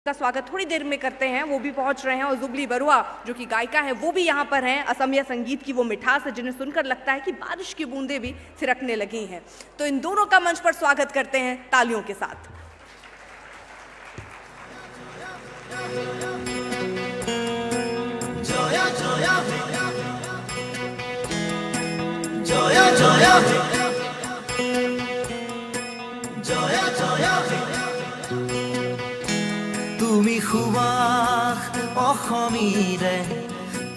का स्वागत थोड़ी देर में करते हैं, वो भी पहुंच रहे हैं। और जुबली बरुआ जो कि गायिका है वो भी यहाँ पर हैं। असमिया संगीत की वो मिठास है जिन्हें सुनकर लगता है कि बारिश की बूंदें भी थिरकने लगी हैं। तो इन दोनों का मंच पर स्वागत करते हैं तालियों के साथ। जोया जोया जोया जोया जोया जोया তুমি সুবাস অসমীৰে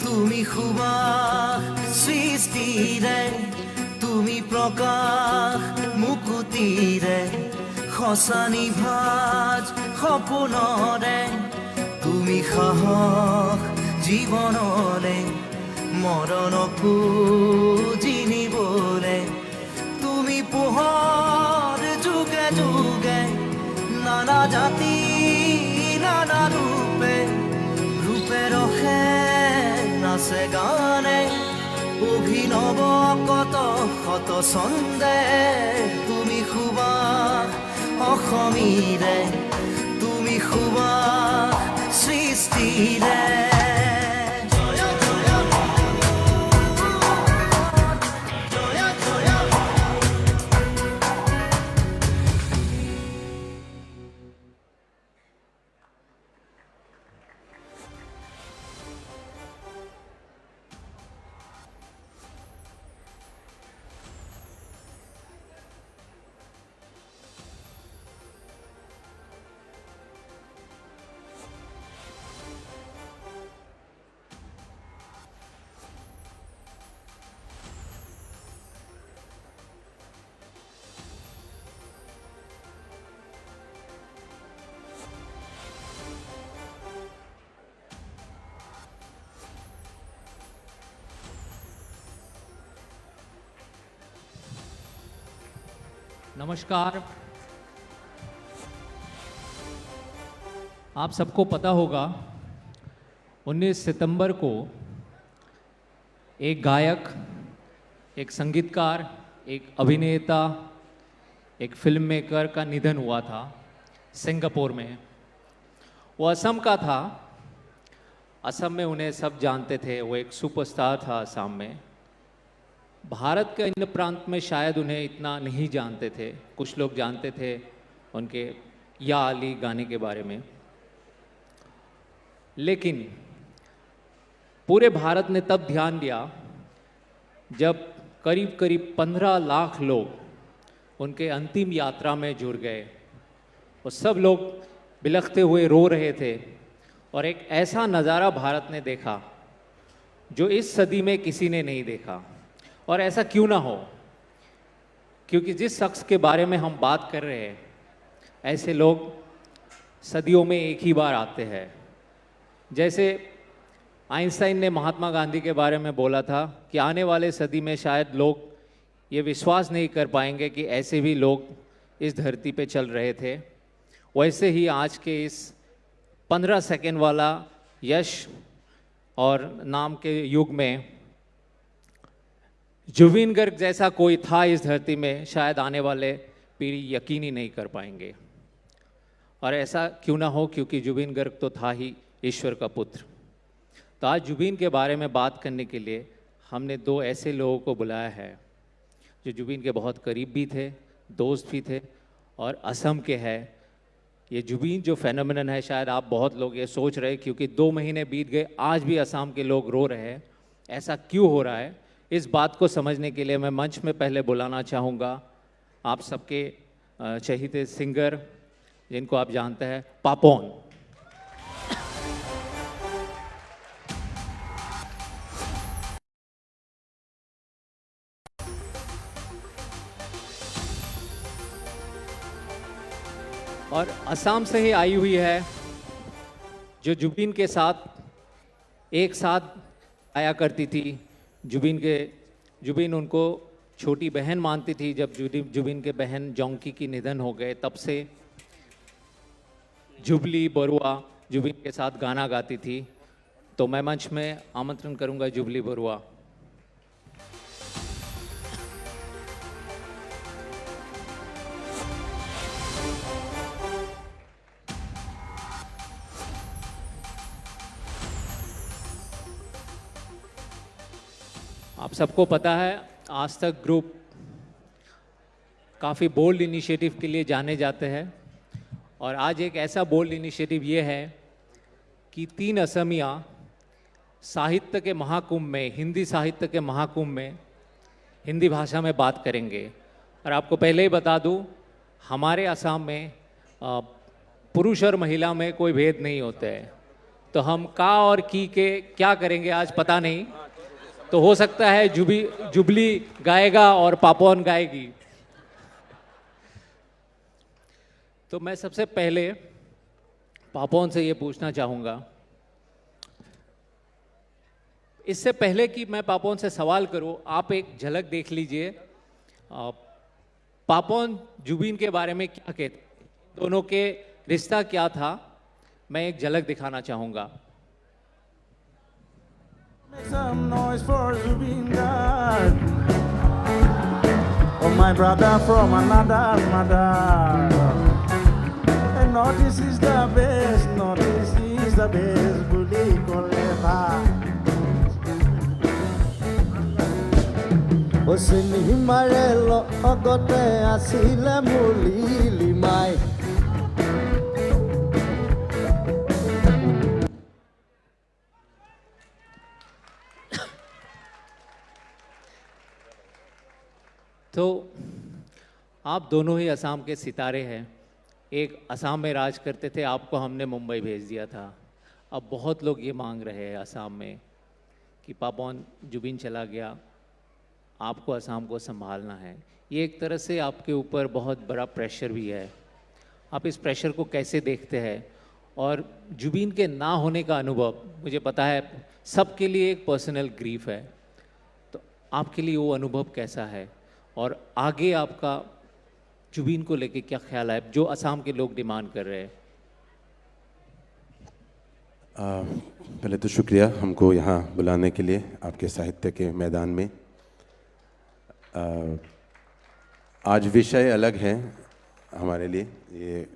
তুমি সুবাস সৃষ্টিৰে তুমি প্ৰকাশ মুকুতিৰে খসানি ভাজ সপোনৰে তুমি সাহস জীৱনলে মৰণকো জিনিবলে তুমি পোহৰ যুগে যুগে নানা জাতি নানা রূপে রূপে রসে নাচে গানে অভিনব কত শত ছন্দে তুমি সুবাস অসমীৰে তুমি সুবাস সৃষ্টিৰে नमस्कार। आप सबको पता होगा 19 सितंबर को एक गायक, एक संगीतकार, एक अभिनेता, एक फिल्म मेकर का निधन हुआ था सिंगापुर में। वो असम का था। असम में उन्हें सब जानते थे, वो एक सुपरस्टार था असम में। भारत के अन्य प्रांत में शायद उन्हें इतना नहीं जानते थे। कुछ लोग जानते थे उनके या अली गाने के बारे में, लेकिन पूरे भारत ने तब ध्यान दिया जब करीब करीब 15 लाख लोग उनके अंतिम यात्रा में जुड़ गए और सब लोग बिलखते हुए रो रहे थे। और एक ऐसा नज़ारा भारत ने देखा जो इस सदी में किसी ने नहीं देखा। और ऐसा क्यों ना हो, क्योंकि जिस शख्स के बारे में हम बात कर रहे हैं, ऐसे लोग सदियों में एक ही बार आते हैं। जैसे आइंस्टाइन ने महात्मा गांधी के बारे में बोला था कि आने वाले सदी में शायद लोग ये विश्वास नहीं कर पाएंगे कि ऐसे भी लोग इस धरती पे चल रहे थे। वैसे ही आज के इस 15 सेकंड वाला यश और नाम के युग में जुबिन गर्ग जैसा कोई था इस धरती में, शायद आने वाले पीढ़ी यकीन ही नहीं कर पाएंगे। और ऐसा क्यों ना हो, क्योंकि जुबिन गर्ग तो था ही ईश्वर का पुत्र। तो आज जुबिन के बारे में बात करने के लिए हमने दो ऐसे लोगों को बुलाया है जो जुबिन के बहुत करीब भी थे, दोस्त भी थे और असम के हैं। ये जुबिन जो फेनोमेनन है, शायद आप बहुत लोग ये सोच रहे क्योंकि 2 महीने बीत गए, आज भी असम के लोग रो रहे हैं। ऐसा क्यों हो रहा है, इस बात को समझने के लिए मैं मंच में पहले बुलाना चाहूँगा आप सबके चहेते सिंगर जिनको आप जानते हैं, पापोन। और असम से ही आई हुई है, जो जुबिन के साथ एक साथ आया करती थी। जुबिन उनको छोटी बहन मानती थी। जब जुबिन के बहन जोंकी की निधन हो गए, तब से जुबली बरुआ जुबिन के साथ गाना गाती थी। तो मैं मंच में आमंत्रण करूंगा जुबली बरुआ। आप सबको पता है आज तक ग्रुप काफ़ी बोल्ड इनिशिएटिव के लिए जाने जाते हैं और आज एक ऐसा बोल्ड इनिशिएटिव ये है कि 3 असमिया साहित्य के महाकुंभ में, हिंदी साहित्य के महाकुंभ में हिंदी भाषा में बात करेंगे। और आपको पहले ही बता दूं, हमारे असम में पुरुष और महिला में कोई भेद नहीं होते हैं, तो हम का और की के क्या करेंगे आज पता नहीं। तो हो सकता है जुबली गाएगा और पापोन गाएगी। तो मैं सबसे पहले पापोन से ये पूछना चाहूँगा, इससे पहले कि मैं पापोन से सवाल करूं, आप एक झलक देख लीजिए। पापोन जुबिन के बारे में क्या कहते, दोनों के रिश्ता क्या था, मैं एक झलक दिखाना चाहूंगा। Make some noise for Zubin God. Oh, my brother from another mother. And notice is the best, notice is the best, Buli Koleva. O sini marelo ogote asile mulili mai. तो आप दोनों ही असम के सितारे हैं। एक असम में राज करते थे, आपको हमने मुंबई भेज दिया था। अब बहुत लोग ये मांग रहे हैं असम में कि पापोन जुबिन चला गया, आपको असम को संभालना है। ये एक तरह से आपके ऊपर बहुत बड़ा प्रेशर भी है। आप इस प्रेशर को कैसे देखते हैं? और जुबिन के ना होने का अनुभव, मुझे पता है सबके लिए एक पर्सनल ग्रीफ है, तो आपके लिए वो अनुभव कैसा है? और आगे आपका जुबिन को लेके क्या ख्याल है, जो असम के लोग डिमांड कर रहे हैं? पहले तो शुक्रिया हमको यहाँ बुलाने के लिए आपके साहित्य के मैदान में। आज विषय अलग है हमारे लिए। ये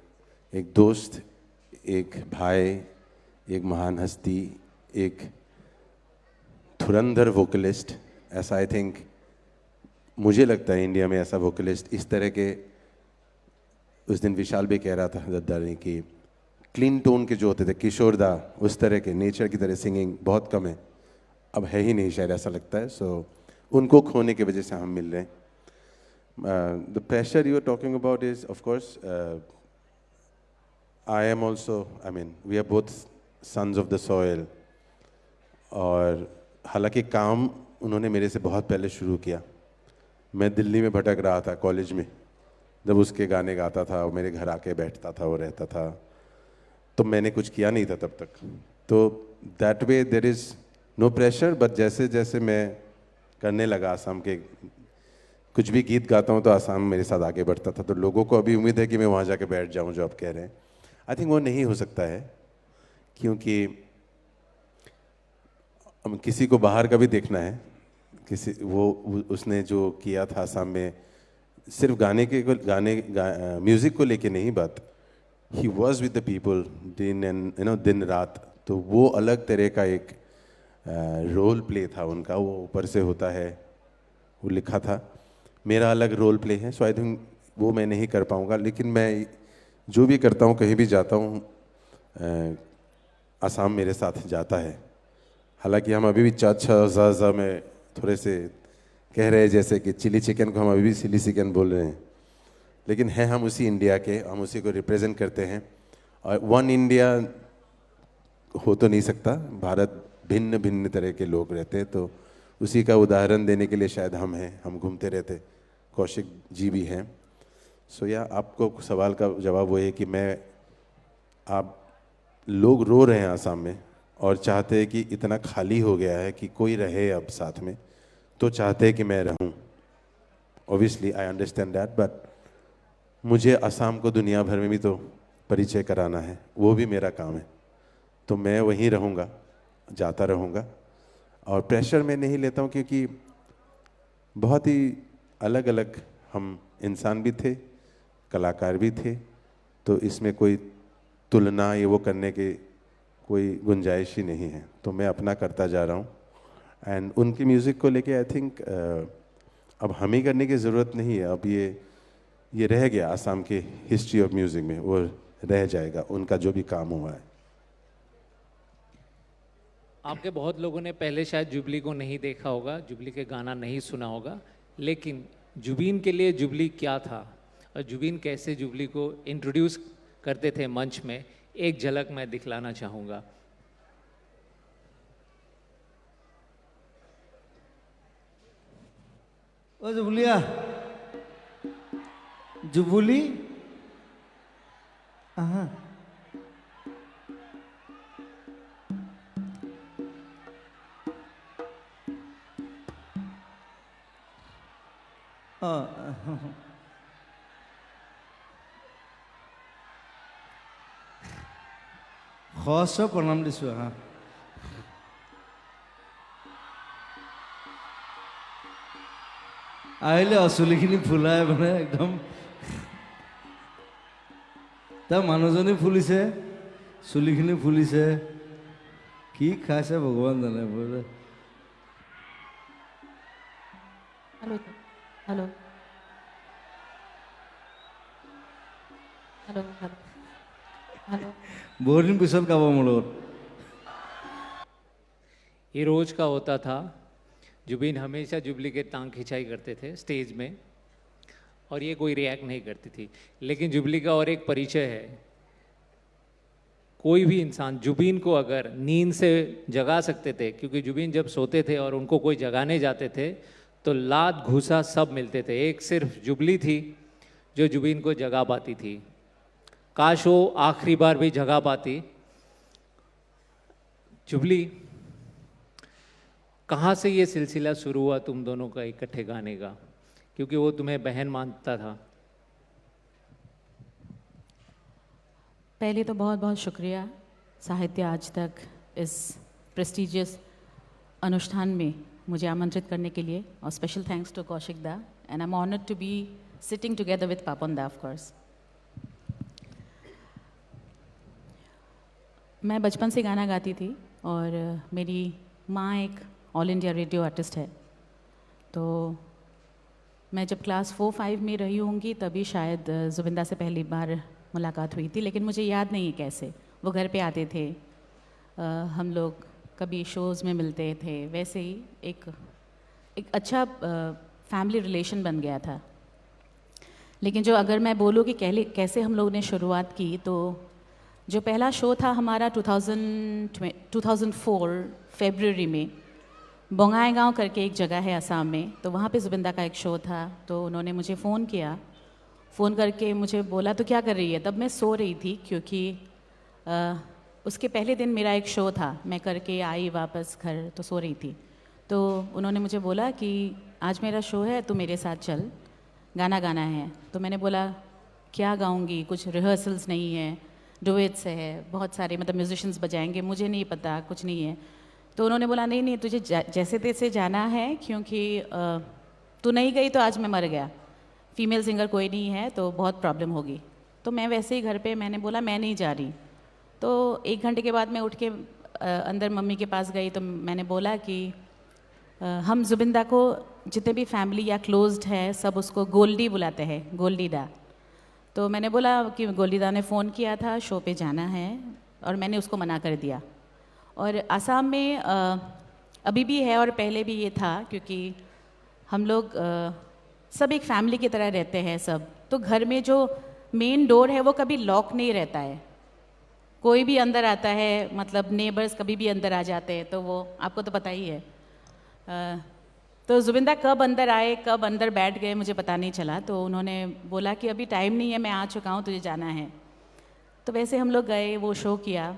एक दोस्त, एक भाई, एक महान हस्ती, एक धुरंधर वोकलिस्ट, ऐसा आई थिंक मुझे लगता है इंडिया में ऐसा वोकलिस्ट इस तरह के, उस दिन विशाल भी कह रहा था जद्दारी की क्लीन टोन के जो होते थे किशोर दा, उस तरह के नेचर की तरह सिंगिंग बहुत कम है, अब है ही नहीं शायद, ऐसा लगता है। सो उनको खोने की वजह से हम मिल रहे हैं। The pressure you are talking about is of course I am also, I mean we are both sons of the soil. और हालांकि काम उन्होंने मेरे से बहुत पहले शुरू किया। मैं दिल्ली में भटक रहा था कॉलेज में, जब उसके गाने गाता था, वो मेरे घर आके बैठता था, वो रहता था, तो मैंने कुछ किया नहीं था तब तक। तो that way there is no pressure, but जैसे जैसे मैं करने लगा आसाम के, कुछ भी गीत गाता हूँ तो आसाम मेरे साथ आगे बढ़ता था, तो लोगों को अभी उम्मीद है कि मैं वहाँ जाके बैठ जाऊँ जो आप कह रहे हैं। आई थिंक वो नहीं हो सकता है, क्योंकि किसी को बाहर का भी देखना है। किसी वो उसने जो किया था आसाम में, सिर्फ म्यूज़िक को लेके नहीं बात, he was with the people दिन रात, तो वो अलग तरह का एक रोल प्ले था उनका, वो ऊपर से होता है, वो लिखा था। मेरा अलग रोल प्ले है, सो आई थिंक वो मैं नहीं कर पाऊँगा। लेकिन मैं जो भी करता हूँ, कहीं भी जाता हूँ, आसाम मेरे साथ जाता है। हालांकि हम अभी भी चा में थोड़े से कह रहे हैं, जैसे कि चिली चिकन को हम अभी भी चिली चिकन बोल रहे हैं, लेकिन है हम उसी इंडिया के, हम उसी को रिप्रेजेंट करते हैं। और वन इंडिया हो तो नहीं सकता, भारत भिन्न भिन्न तरह के लोग रहते हैं, तो उसी का उदाहरण देने के लिए शायद हम हैं, हम घूमते रहते, कौशिक जी भी हैं। सो या आपको सवाल का जवाब वो है कि आप लोग रो रहे हैं आसाम में और चाहते हैं कि इतना खाली हो गया है कि कोई रहे अब साथ में, तो चाहते हैं कि मैं रहूं। Obviously I understand that, but मुझे आसाम को दुनिया भर में भी तो परिचय कराना है, वो भी मेरा काम है। तो मैं वहीं रहूँगा, जाता रहूँगा, और प्रेशर मैं नहीं लेता हूँ, क्योंकि बहुत ही अलग अलग हम इंसान भी थे, कलाकार भी थे, तो इसमें कोई तुलना ये वो करने की कोई गुंजाइश ही नहीं है। तो मैं अपना करता जा रहा हूँ, एंड उनके म्यूज़िक को लेके आई थिंक अब हम ही करने की ज़रूरत नहीं है, अब ये रह गया आसाम के हिस्ट्री ऑफ म्यूज़िक में, वो रह जाएगा उनका जो भी काम हुआ है। आपके बहुत लोगों ने पहले शायद जुबली को नहीं देखा होगा, जुबली के गाना नहीं सुना होगा, लेकिन जुबीन के लिए जुबली क्या था और जुबीन कैसे जुबली को इंट्रोड्यूस करते थे मंच में, एक झलक मैं दिखलाना चाहूँगा। ओ जुबलिया, जुबुली, हाँ সহস্ৰ প্ৰণাম দিছোঁ। হা আহিলে চুলিখিনি ফুলাই মানে একদম, তাৰ মানুহজনী ফুলিছে, চুলিখিনি ফুলিছে, কি খাইছে ভগৱান জানে। বোলে hello hello hello hello hello বহুত দিন পিছত গাব মোৰ লগত। ये रोज का होता था। जुबीन हमेशा जुबली के टांग खिंचाई करते थे स्टेज में और ये कोई रिएक्ट नहीं करती थी। लेकिन जुबली का और एक परिचय है, कोई भी इंसान जुबीन को अगर नींद से जगा सकते थे, क्योंकि जुबीन जब सोते थे और उनको कोई जगाने जाते थे तो लात घूसा सब मिलते थे। एक सिर्फ जुबली थी जो जुबीन को जगा पाती थी। काश वो आखिरी बार भी जगा पाती। जुबली, कहाँ से ये सिलसिला शुरू हुआ तुम दोनों का इकट्ठे गाने का, क्योंकि वो तुम्हें बहन मानता था? पहले तो बहुत बहुत शुक्रिया साहित्य आज तक इस प्रेस्टिजियस अनुष्ठान में मुझे आमंत्रित करने के लिए, और special thanks to Kaushik da, and I am honoured to be sitting together with Papon da of course. मैं बचपन से गाना गाती थी और मेरी माँ एक ऑल इंडिया रेडियो आर्टिस्ट है, तो मैं जब क्लास 4-5 में रही होंगी तभी शायद जुबिंदा से पहली बार मुलाकात हुई थी, लेकिन मुझे याद नहीं है कैसे। वो घर पे आते थे, हम लोग कभी शोज़ में मिलते थे, वैसे ही एक अच्छा फैमिली रिलेशन बन गया था। लेकिन जो अगर मैं बोलूँ कि कैसे हम लोगों ने शुरुआत की, तो जो पहला शो था हमारा 2004 फरवरी में, बोंगाईगांव करके एक जगह है असम में, तो वहाँ पे जुबिंदा का एक शो था। तो उन्होंने मुझे फ़ोन किया, फ़ोन करके मुझे बोला तो क्या कर रही है। तब मैं सो रही थी, क्योंकि उसके पहले दिन मेरा एक शो था, मैं करके आई वापस घर तो सो रही थी। तो उन्होंने मुझे बोला कि आज मेरा शो है, तो मेरे साथ चल, गाना गाना है। तो मैंने बोला क्या गाऊंगी, कुछ रिहर्सल्स नहीं है, डुएट्स है, बहुत सारे मतलब म्यूजिशियंस बजाएंगे, मुझे नहीं पता, कुछ नहीं है। तो उन्होंने बोला नहीं नहीं तुझे जैसे तैसे जाना है, क्योंकि तू नहीं गई तो आज मैं मर गया, फीमेल सिंगर कोई नहीं है तो बहुत प्रॉब्लम होगी। तो मैं वैसे ही घर पे मैंने बोला मैं नहीं जा रही। तो 1 घंटे के बाद मैं उठ के अंदर मम्मी के पास गई, तो मैंने बोला कि हम जुबिंदा को जितने भी फैमिली या क्लोज्ड है सब उसको गोल्डी बुलाते हैं, गोल्डी दा। तो मैंने बोला कि गोल्डी दा ने फ़ोन किया था, शो पे जाना है, और मैंने उसको मना कर दिया। और आसाम में अभी भी है और पहले भी ये था, क्योंकि हम लोग सब एक फैमिली की तरह रहते हैं सब। तो घर में जो मेन डोर है वो कभी लॉक नहीं रहता है, कोई भी अंदर आता है, मतलब नेबर्स कभी भी अंदर आ जाते हैं, तो वो आपको तो पता ही है। तो जुबिंदा कब अंदर आए कब अंदर बैठ गए मुझे पता नहीं चला। तो उन्होंने बोला कि अभी टाइम नहीं है, मैं आ चुका हूँ, तुझे जाना है। तो वैसे हम लोग गए, वो शो किया।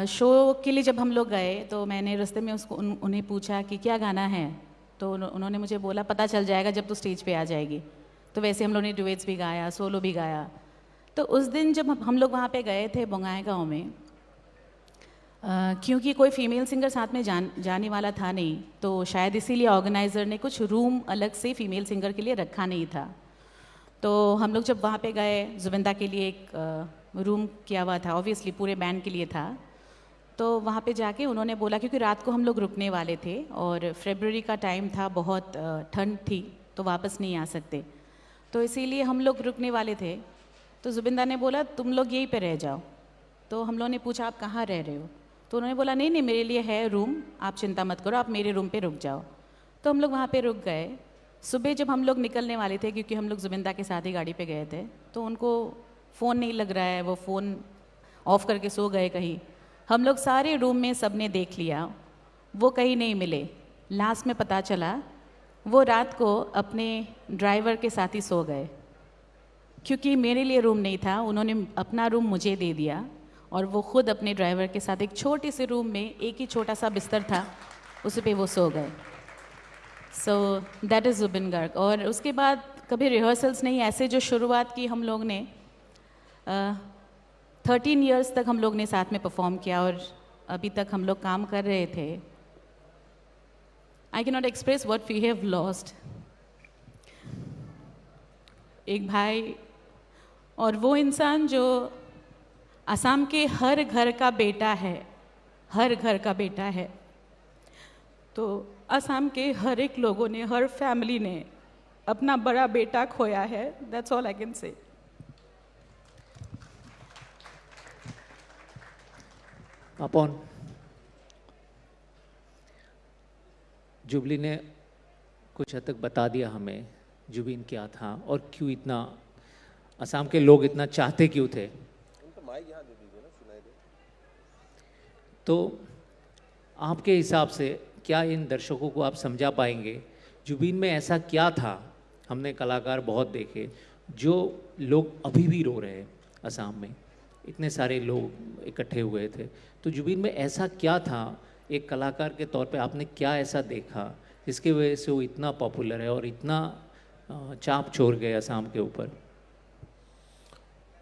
शो के लिए जब हम लोग गए तो मैंने रास्ते में उन्हें पूछा कि क्या गाना है। तो उन्होंने मुझे बोला पता चल जाएगा जब तू स्टेज पे आ जाएगी। तो वैसे हम लोगों ने डुएट्स भी गाया, सोलो भी गाया। तो उस दिन जब हम लोग वहाँ पे गए थे बोंगाईगांव में, क्योंकि कोई फीमेल सिंगर साथ में जाने वाला था नहीं, तो शायद इसीलिए ऑर्गेनाइज़र ने कुछ रूम अलग से फीमेल सिंगर के लिए रखा नहीं था। तो हम लोग जब वहाँ पे गए, जुबिंदा के लिए एक रूम किया हुआ था, ऑब्वियसली पूरे बैंड के लिए था। तो वहाँ पे जाके उन्होंने बोला, क्योंकि रात को हम लोग रुकने वाले थे और फरवरी का टाइम था, बहुत ठंड थी, तो वापस नहीं आ सकते, तो इसीलिए हम लोग रुकने वाले थे। तो जुबिंदा ने बोला तुम लोग यहीं पे रह जाओ। तो हम लोगों ने पूछा आप कहाँ रह रहे हो? तो उन्होंने बोला नहीं नहीं, मेरे लिए है रूम, आप चिंता मत करो, आप मेरे रूम पे रुक जाओ। तो हम लोग वहाँ पे रुक गए। सुबह जब हम लोग निकलने वाले थे, क्योंकि हम लोग जुबिंदा के साथ ही गाड़ी पे गए थे, तो उनको फ़ोन नहीं लग रहा है, वो फ़ोन ऑफ करके सो गए कहीं। हम लोग सारे रूम में सब ने देख लिया, वो कहीं नहीं मिले। लास्ट में पता चला वो रात को अपने ड्राइवर के साथ ही सो गए, क्योंकि मेरे लिए रूम नहीं था, उन्होंने अपना रूम मुझे दे दिया और वो खुद अपने ड्राइवर के साथ एक छोटे से रूम में, एक ही छोटा सा बिस्तर था, उस पे वो सो गए। So that is Zubeen Garg. और उसके बाद कभी रिहर्सल्स नहीं, ऐसे जो शुरुआत की हम लोग ने 13 इयर्स तक हम लोग ने साथ में परफॉर्म किया और अभी तक हम लोग काम कर रहे थे। I can not express what we have lost. एक भाई और वो इंसान जो असम के हर घर का बेटा है, हर घर का बेटा है। तो असम के हर एक लोगों ने, हर फैमिली ने अपना बड़ा बेटा खोया है। That's all I can say. Papon, jubilee ने कुछ हद तक बता दिया हमें जुबिन क्या था और क्यों इतना असम के लोग इतना चाहते क्यों थे। तो आपके हिसाब से क्या इन दर्शकों को आप समझा पाएंगे जुबिन में ऐसा क्या था? हमने कलाकार बहुत देखे जो लोग अभी भी रो रहे हैं असम में, इतने सारे लोग इकट्ठे हुए थे, तो जुबिन में ऐसा क्या था? एक कलाकार के तौर पे आपने क्या ऐसा देखा जिसकी वजह से वो इतना पॉपुलर है और इतना चाप छोड़ गए असम के ऊपर?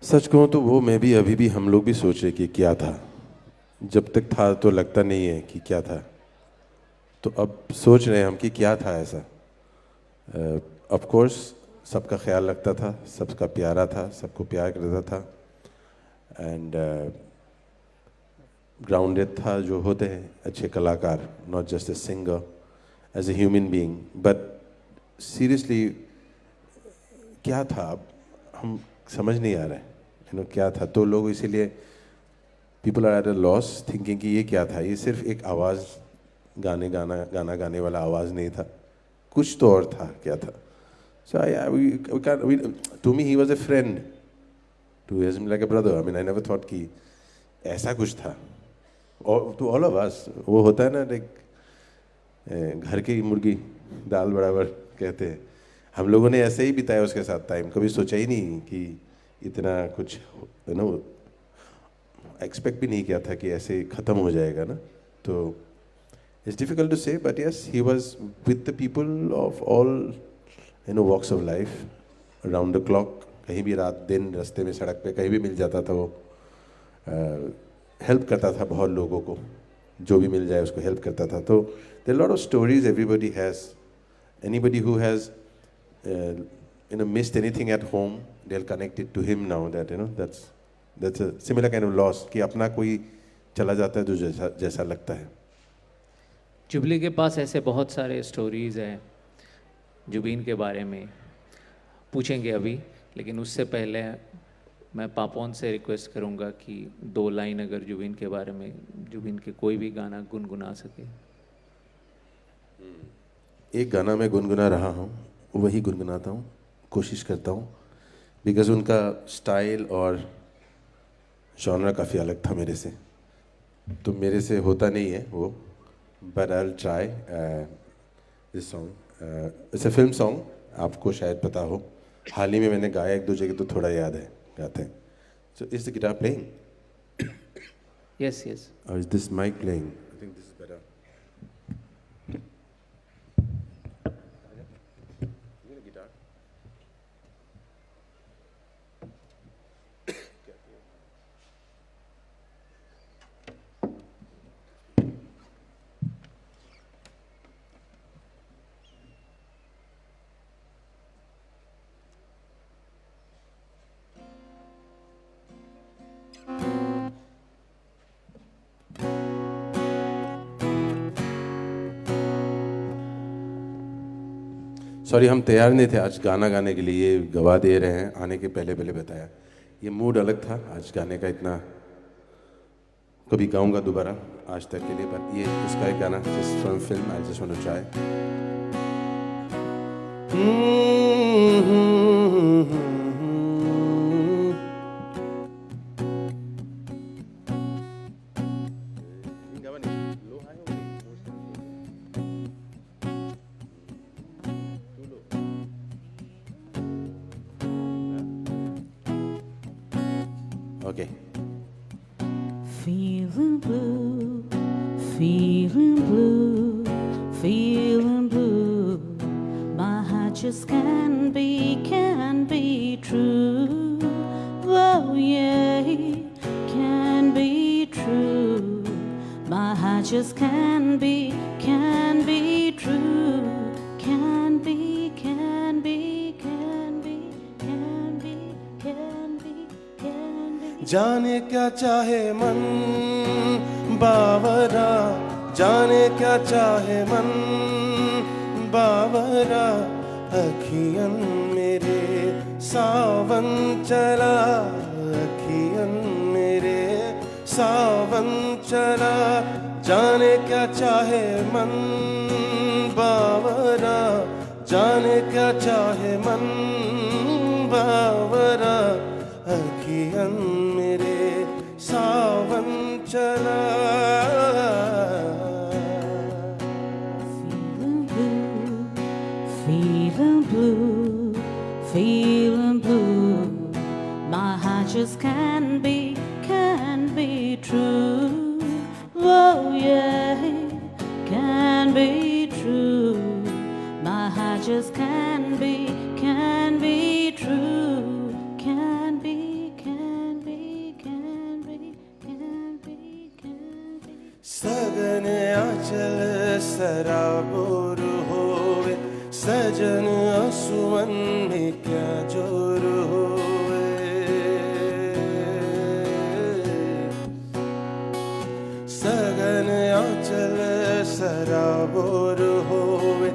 सच कहूँ तो वो मैं भी अभी भी हम लोग भी सोच रहे कि क्या था। जब तक था तो लगता नहीं है कि क्या था, तो अब सोच रहे हैं हम कि क्या था ऐसा। ऑफ कोर्स सबका ख्याल रखता था, सबका प्यारा था, सबको प्यार करता था, एंड ग्राउंडेड था जो होते हैं अच्छे कलाकार, not just a singer, as a human being. But seriously क्या था अब हम समझ नहीं आ रहा है, क्या था। तो लोग इसीलिए people are at a loss thinking कि ये क्या था। ये सिर्फ एक आवाज़, गाना गाने वाला आवाज़ नहीं था, कुछ तो और था। क्या था? So to me he was a friend, to him like a brother. I mean I never thought कि ऐसा कुछ था। और टू ऑल ऑफ अस वो होता है ना, लाइक घर की मुर्गी दाल बराबर कहते हैं। हम लोगों ने ऐसे ही बिताया उसके साथ टाइम, कभी सोचा ही नहीं कि इतना कुछ एक्सपेक्ट भी नहीं किया था कि ऐसे ख़त्म हो जाएगा ना। तो it's difficult to say, but yes he was with the people of all walks of life, around the clock. कहीं भी रात दिन रास्ते में सड़क पे कहीं भी मिल जाता था वो, हेल्प करता था बहुत लोगों को, जो भी मिल जाए उसको हेल्प करता था। तो there lot of stories everybody has, anybody who has missed anything at home, they'll connect it to him now, that that's a similar kind of loss कि अपना कोई चला जाता है तो जैसा लगता है। जुबली के पास ऐसे बहुत सारे स्टोरीज हैं जुबीन के बारे में, पूछेंगे अभी, लेकिन उससे पहले मैं पापोन से रिक्वेस्ट करूंगा कि 2 लाइन अगर जुबीन के बारे में, जुबीन के कोई भी गाना गुनगुना सके। एक गाना मैं गुनगुना रहा हूँ, वही गुनगुनाता हूँ, कोशिश करता हूँ, बिकॉज उनका स्टाइल और जॉनरा काफ़ी अलग था मेरे से, तो मेरे से होता नहीं है वो। But I will try this song. It's a film song, आपको शायद पता हो, हाल ही में मैंने गाया 1-2 जगह, तो थोड़ा याद है, गाते हैं। So is the guitar playing? Yes yes. और is this mic playing? I think this is better. Sorry हम तैयार नहीं थे आज गाना गाने के लिए, ये गवा दे रहे हैं, आने के पहले पहले बताया। ये मूड अलग था आज गाने का, इतना कभी गाऊंगा दोबारा आज तक के लिए, पर ये उसका एक गाना just from film I just want to try. Okay. Feeling blue, feeling blue, feeling blue. My heart just can't be true. Oh yeah, can be true. My heart just can be true. Can be, can be, can be, can be, can be, can be. जाने क्या चाहे मन बावरा, जाने क्या चाहे मन बावरा, अखियन मेरे सावन चला, अखियन मेरे सावन चला। जाने क्या चाहे मन बावरा, जाने क्या चाहे मन बावरा, अखियन मेरे सावन चला। Feeling blue, feeling blue. My heart just can't be true. Oh yeah, can be true. My heart just can't be true. Can be, can be, can be, can be, can be. सगन आंचल सराबोर होवे, सजन आंसुअन में क्या जोर होवे। सगन आंचल सराबोर होवे,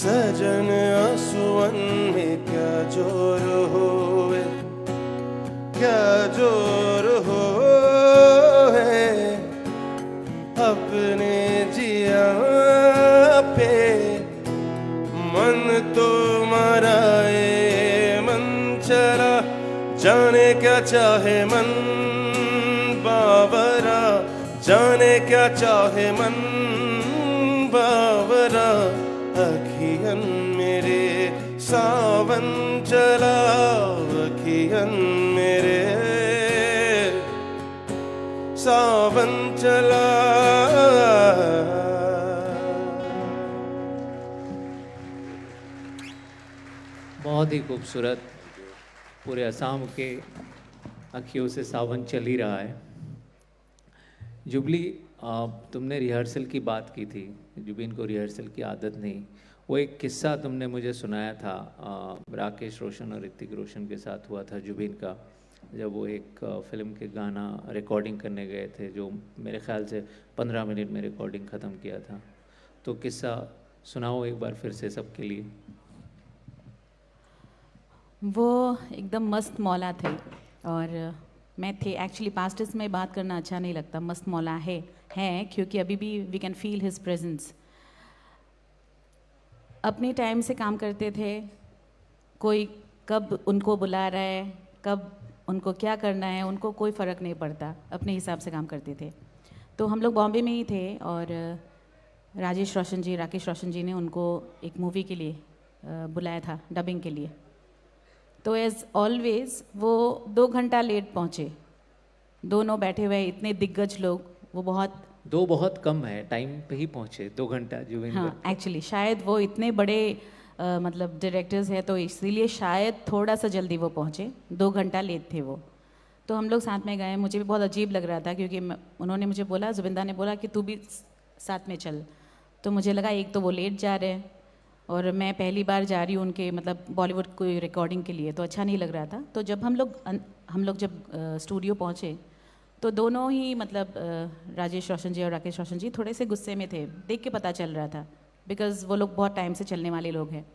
सजन आंसुअन में क्या जोर होवे, क्या जोर होवे। अपने जिया पे मन तो मराए मन चला। जाने क्या चाहे मन बावरा, जाने क्या चाहे मन बावरा, अखियन मेरे सावन चला, अखियन मेरे सावन चला। बहुत ही खूबसूरत, पूरे असम के अखियों से सावन चल ही रहा है। जुबली, तुमने रिहर्सल की बात की थी, जुबिन को रिहर्सल की आदत नहीं। वो एक किस्सा तुमने मुझे सुनाया था, राकेश रोशन और ऋतिक रोशन के साथ हुआ था जुबिन का, जब वो एक फिल्म के गाना रिकॉर्डिंग करने गए थे, जो मेरे ख्याल से 15 मिनट में रिकॉर्डिंग ख़त्म किया था। तो किस्सा सुनाओ एक बार फिर से सबके लिए। वो एकदम मस्त मौला थे और मैं थे एक्चुअली पास्टेंस में बात करना अच्छा नहीं लगता, मस्त मौला है क्योंकि अभी भी we can feel his presence. अपने टाइम से काम करते थे, कोई कब उनको बुला रहा है, कब उनको क्या करना है, उनको कोई फ़र्क नहीं पड़ता, अपने हिसाब से काम करते थे। तो हम लोग बॉम्बे में ही थे और राजेश रोशन जी, राकेश रोशन जी ने उनको एक मूवी के लिए बुलाया था, डबिंग के लिए। तो एज़ ऑलवेज़ वो 2 घंटा लेट पहुँचे। दोनों बैठे हुए इतने दिग्गज लोग, वो बहुत कम है, टाइम पे ही पहुँचे 2 घंटा जुबिन। हाँ, एक्चुअली शायद वो इतने बड़े मतलब डायरेक्टर्स हैं तो इसीलिए शायद थोड़ा सा जल्दी वो पहुँचे, 2 घंटा लेट थे वो। तो हम लोग साथ में गए, मुझे भी बहुत अजीब लग रहा था क्योंकि उन्होंने मुझे बोला, जुबिंदा ने बोला कि तू भी साथ में चल। तो मुझे लगा एक तो वो लेट जा रहे हैं और मैं पहली बार जा रही हूँ उनके मतलब बॉलीवुड कोई रिकॉर्डिंग के लिए, तो अच्छा नहीं लग रहा था। तो जब हम लोग जब स्टूडियो पहुँचे तो दोनों ही मतलब राजेश रोशन जी और राकेश रोशन जी थोड़े से गुस्से में थे, देख के पता चल रहा था, बिकॉज़ वो लोग बहुत टाइम से चलने वाले लोग हैं।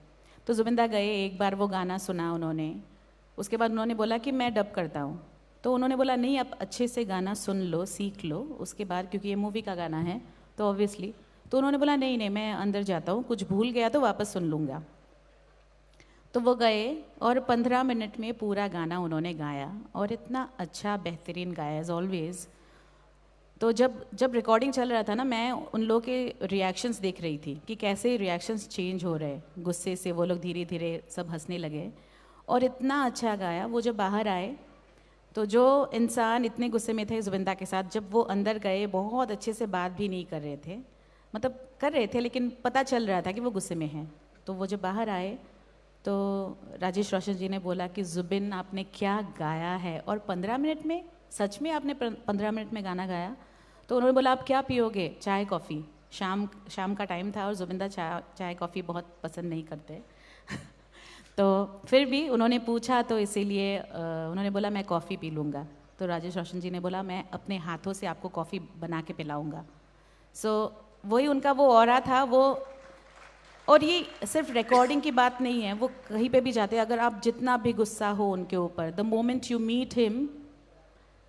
तो जुबिंदा गए, एक बार वो गाना सुना उन्होंने, उसके बाद उन्होंने बोला कि मैं डब करता हूँ। तो उन्होंने बोला नहीं, आप अच्छे से गाना सुन लो, सीख लो, उसके बाद क्योंकि ये मूवी का गाना है तो ऑब्वियसली। तो उन्होंने बोला नहीं नहीं, मैं अंदर जाता हूँ, कुछ भूल गया तो वापस सुन लूँगा। तो वो गए और 15 मिनट में पूरा गाना उन्होंने गाया और इतना अच्छा बेहतरीन गाया एज ऑलवेज। तो जब रिकॉर्डिंग चल रहा था ना, मैं उन लोगों के रिएक्शंस देख रही थी कि कैसे रिएक्शंस चेंज हो रहे हैं, गुस्से से वो लोग धीरे धीरे सब हंसने लगे और इतना अच्छा गाया। वो जब बाहर आए तो जो इंसान इतने गुस्से में थे जुबिंदा के साथ, जब वो अंदर गए बहुत अच्छे से बात भी नहीं कर रहे थे, मतलब कर रहे थे लेकिन पता चल रहा था कि वो गुस्से में हैं। तो वो जब बाहर आए तो राजेश रोशन जी ने बोला कि जुबिन आपने क्या गाया है, और 15 मिनट में, सच में आपने 15 मिनट में गाना गाया। तो उन्होंने बोला आप क्या पियोगे, चाय कॉफ़ी। शाम का टाइम था और जुबिंदा चाय कॉफ़ी बहुत पसंद नहीं करते तो फिर भी उन्होंने पूछा तो इसीलिए उन्होंने बोला मैं कॉफ़ी पी लूँगा। तो राजेश रोशन जी ने बोला मैं अपने हाथों से आपको कॉफ़ी बना के पिलाऊँगा। सो वही उनका वो ऑरा था वो। और ये सिर्फ रिकॉर्डिंग की बात नहीं है, वो कहीं पे भी जाते हैं, अगर आप जितना भी गुस्सा हो उनके ऊपर, the moment you meet him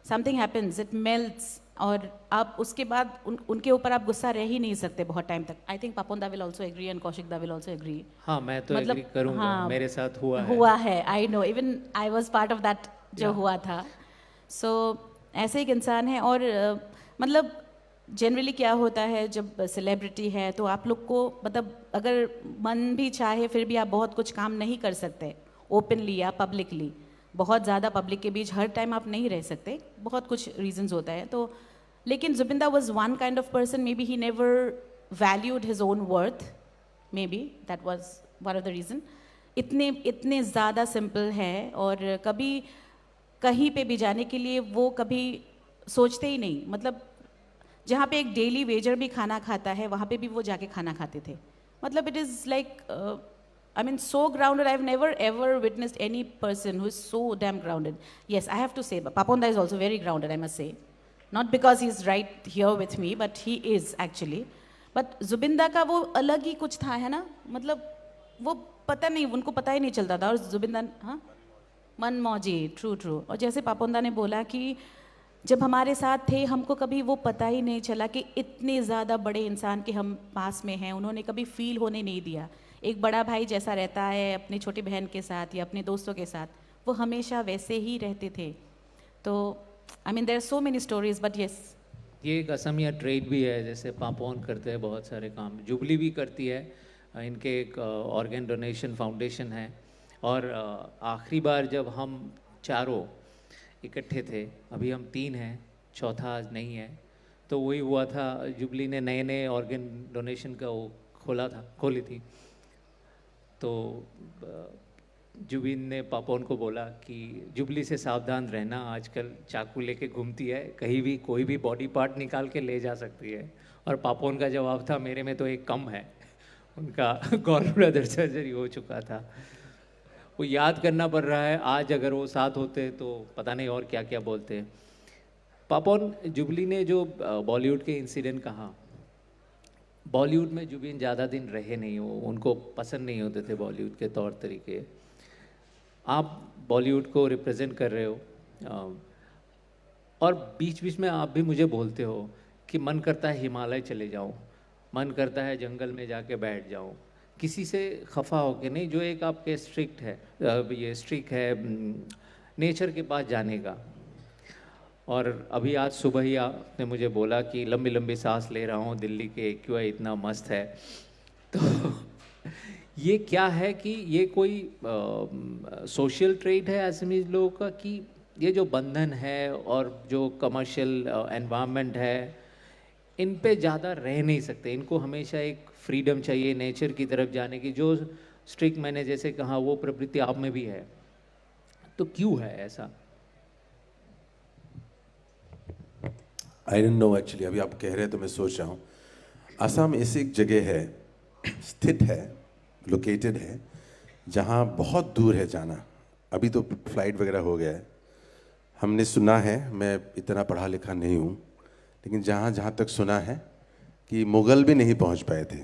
something happens, it melts, और आप उसके बाद उनके ऊपर आप गुस्सा रह ही नहीं सकते बहुत टाइम तक। आई think Papon da will also agree and Kaushik da will also agree. हाँ, मैं तो एग्री करूँगा, हाँ, मेरे साथ हुआ है। I know, even I was part of that जो हुआ था। सो ऐसे एक इंसान है। और मतलब जनरली क्या होता है जब सेलिब्रिटी है तो आप लोग को, मतलब अगर मन भी चाहे फिर भी आप बहुत कुछ काम नहीं कर सकते ओपनली या पब्लिकली। बहुत ज़्यादा पब्लिक के बीच हर टाइम आप नहीं रह सकते, बहुत कुछ रीजंस होता है। तो लेकिन Zubeenda was one kind of person, maybe he never valued his own worth, maybe that was one of the reason. इतने ज़्यादा सिंपल है और कभी कहीं पे भी जाने के लिए वो कभी सोचते ही नहीं। मतलब जहाँ पे एक डेली वेजर भी खाना खाता है वहाँ पे भी वो जाके खाना खाते थे। मतलब it is like I mean, so grounded. I've never ever witnessed any person who is so damn grounded. Yes, I have to say, Paponda is also very grounded, I must say. Not because he's right here with me, but he is actually. But Zubinda का वो अलग ही कुछ था, है ना? मतलब वो पता नहीं, उनको पता ही नहीं चलता था। और जुबिंदा, हाँ, मनमौजी, ट्रू। और जैसे पापोंदा ने बोला कि जब हमारे साथ थे हमको कभी वो पता ही नहीं चला कि इतने ज़्यादा बड़े इंसान के हम पास में हैं। उन्होंने कभी फील होने नहीं दिया। एक बड़ा भाई जैसा रहता है अपनी छोटी बहन के साथ या अपने दोस्तों के साथ, वो हमेशा वैसे ही रहते थे। तो I mean there are so many stories, but yes, ये एक असमिया ट्रेड भी है। जैसे पापोन करते हैं बहुत सारे काम, जुबली भी करती है, इनके एक ऑर्गन डोनेशन फाउंडेशन है। और आखिरी बार जब हम चारों इकट्ठे थे, अभी हम 3 हैं, चौथा आज नहीं है, तो वही हुआ था, जुबली ने नए ऑर्गन डोनेशन का वो खोली थी। तो जुबिन ने पापोन को बोला कि जुबली से सावधान रहना, आजकल चाकू लेके घूमती है, कहीं भी कोई भी बॉडी पार्ट निकाल के ले जा सकती है। और पापोन का जवाब था मेरे में तो एक कम है, उनका गॉल ब्लैडर सर्जरी हो चुका था। वो याद करना पड़ रहा है, आज अगर वो साथ होते तो पता नहीं और क्या क्या बोलते। पापोन, जुबली ने जो बॉलीवुड के इंसिडेंट कहा, बॉलीवुड में जुबिन ज़्यादा दिन रहे नहीं, हो उनको पसंद नहीं होते थे बॉलीवुड के तौर तरीके। आप बॉलीवुड को रिप्रेजेंट कर रहे हो और बीच बीच में आप भी मुझे बोलते हो कि मन करता है हिमालय चले जाऊं, मन करता है जंगल में जाके बैठ जाऊं, किसी से खफा हो के नहीं, जो एक आपके स्ट्रिक है नेचर के पास जाने का। और अभी आज सुबह ही आपने मुझे बोला कि लंबी लंबी सांस ले रहा हूँ, दिल्ली के AQI इतना मस्त है। तो ये क्या है कि ये कोई सोशल ट्रेड है असमीज लोगों का, कि ये जो बंधन है और जो कमर्शियल एनवायरनमेंट है, इन पे ज़्यादा रह नहीं सकते, इनको हमेशा एक फ्रीडम चाहिए नेचर की तरफ जाने की, जो स्ट्रिक मैंने जैसे कहा वो प्रवृत्ति आप में भी है, तो क्यों है ऐसा? आई डोंट नो एक्चुअली, अभी आप कह रहे हैं तो मैं सोच रहा हूँ। असम ऐसी एक जगह है, स्थित है, लोकेटेड है, जहाँ बहुत दूर है जाना। अभी तो फ्लाइट वगैरह हो गया है, हमने सुना है, मैं इतना पढ़ा लिखा नहीं हूँ, लेकिन जहाँ तक सुना है कि मुग़ल भी नहीं पहुँच पाए थे।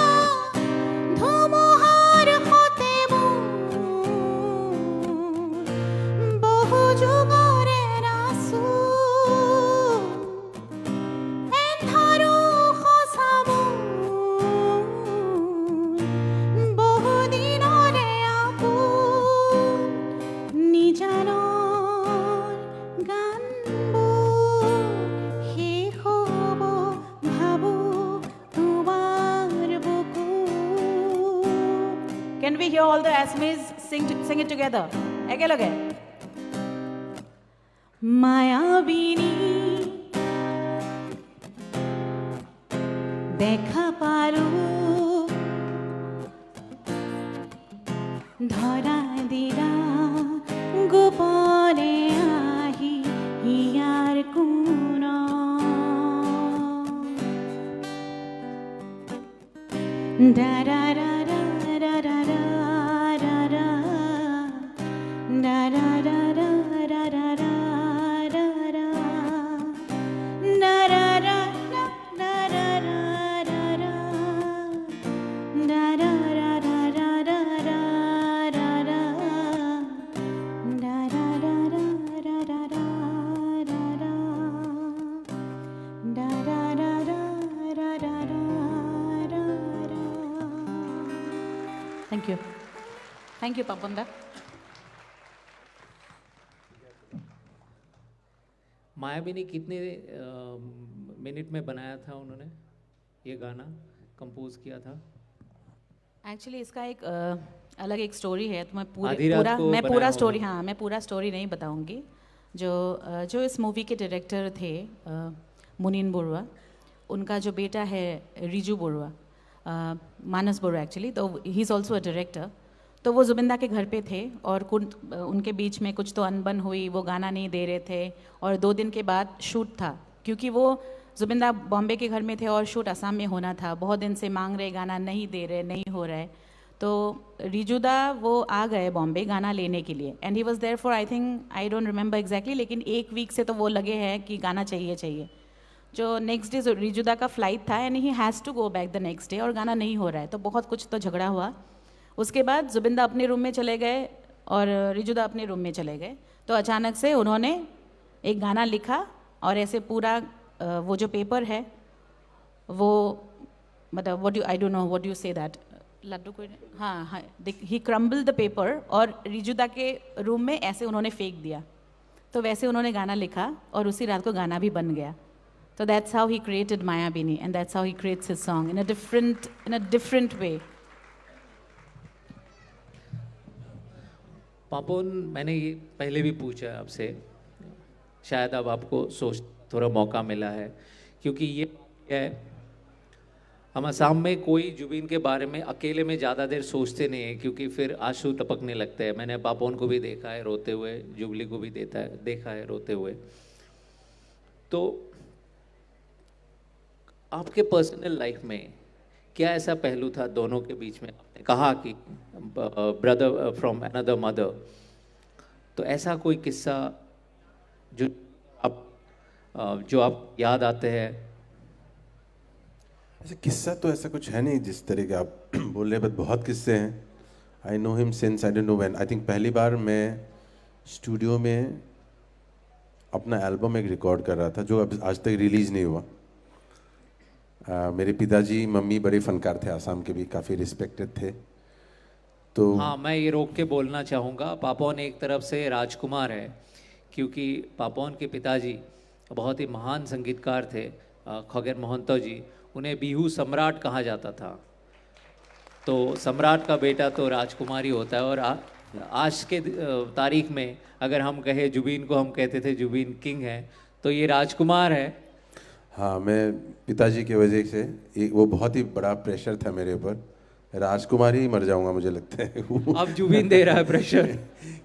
Can we hear all the Assamese sing it together? একেলগে মায়াবিনী দেখা পারো ধরা দিলা গোপনে আহি হিয়ার কোন da da da da da da da da da da da da da da da da Thank you. Thank you, Papanda. मायाबिनी कितने minute में बनाया था उन्होंने ये गाना कंपोज किया था? एक्चुअली इसका एक अलग एक स्टोरी है, तो मैं आधी रात पूरा को मैं बनाया पूरा होगा। स्टोरी हाँ मैं पूरा स्टोरी नहीं बताऊंगी। जो इस मूवी के डायरेक्टर थे मुनीन बरुआ, उनका जो बेटा है रिजू बरुआ, मानस बरुआ एक्चुअली, तो he is also a director. तो वो जुबिंदा के घर पे थे और उनके बीच में कुछ तो अनबन हुई, वो गाना नहीं दे रहे थे और 2 दिन के बाद शूट था, क्योंकि वो जुबिंदा बॉम्बे के घर में थे और शूट असम में होना था। बहुत दिन से मांग रहे, गाना नहीं दे रहे, नहीं हो रहा है। तो रिजुदा वो आ गए बॉम्बे गाना लेने के लिए and he was there for I think I don't remember exactly, लेकिन 1 वीक से तो वो लगे हैं कि गाना चाहिए चाहिए। जो नेक्स्ट डे रिजुदा का फ्लाइट था and he has to go back the next day और गाना नहीं हो रहा है, तो बहुत कुछ तो झगड़ा हुआ। उसके बाद जुबिंदा अपने रूम में चले गए और रिजुदा अपने रूम में चले गए। तो अचानक से उन्होंने एक गाना लिखा और ऐसे पूरा वो जो पेपर है वो मतलब what you I don't know what you say that लड्डू को हाँ हाँ ही क्रम्बल द पेपर और रिजुदा के रूम में ऐसे उन्होंने फेंक दिया। तो वैसे उन्होंने गाना लिखा और उसी रात को गाना भी बन गया। तो that's how he created Mayabini and that's how he creates his song in a different way. Papon, मैंने ये पहले भी पूछा है आपसे, शायद अब आपको सोच थोड़ा मौका मिला है, क्योंकि ये है हम असम में कोई जुबिन के बारे में अकेले में ज़्यादा देर सोचते नहीं है, क्योंकि फिर आंसू टपकने लगते हैं। मैंने पापोन को भी देखा है रोते हुए, जुबली को भी देखा है रोते हुए। तो आपके पर्सनल लाइफ में क्या ऐसा पहलू था दोनों के बीच में? आपने कहा कि ब्रदर फ्रॉम अनदर मदर, तो ऐसा कोई किस्सा जो आप याद आते हैं? ऐसा किस्सा तो ऐसा कुछ है नहीं जिस तरह के आप बोल रहे हैं, बट बहुत किस्से हैं। I know him since I don't know when. I think पहली बार मैं स्टूडियो में अपना एल्बम एक रिकॉर्ड कर रहा था जो अब आज तक रिलीज़ नहीं हुआ। मेरे पिताजी मम्मी बड़े फनकार थे, आसाम के भी काफ़ी रिस्पेक्टेड थे। तो हाँ, मैं ये रोक के बोलना चाहूँगा, पापोन एक तरफ से राजकुमार है, क्योंकि पापोन के पिताजी बहुत ही महान संगीतकार थे, खगेन महंतो जी। उन्हें बिहू सम्राट कहा जाता था। तो सम्राट का बेटा तो राजकुमार ही होता है। और आज के तारीख में अगर हम कहें जुबीन को, हम कहते थे जुबीन किंग है, तो ये राजकुमार है। हाँ, मैं पिताजी की वजह से वो बहुत ही बड़ा प्रेशर था मेरे ऊपर। राजकुमार ही मर जाऊंगा मुझे लगता है। अब जुबीन दे रहा है प्रेशर।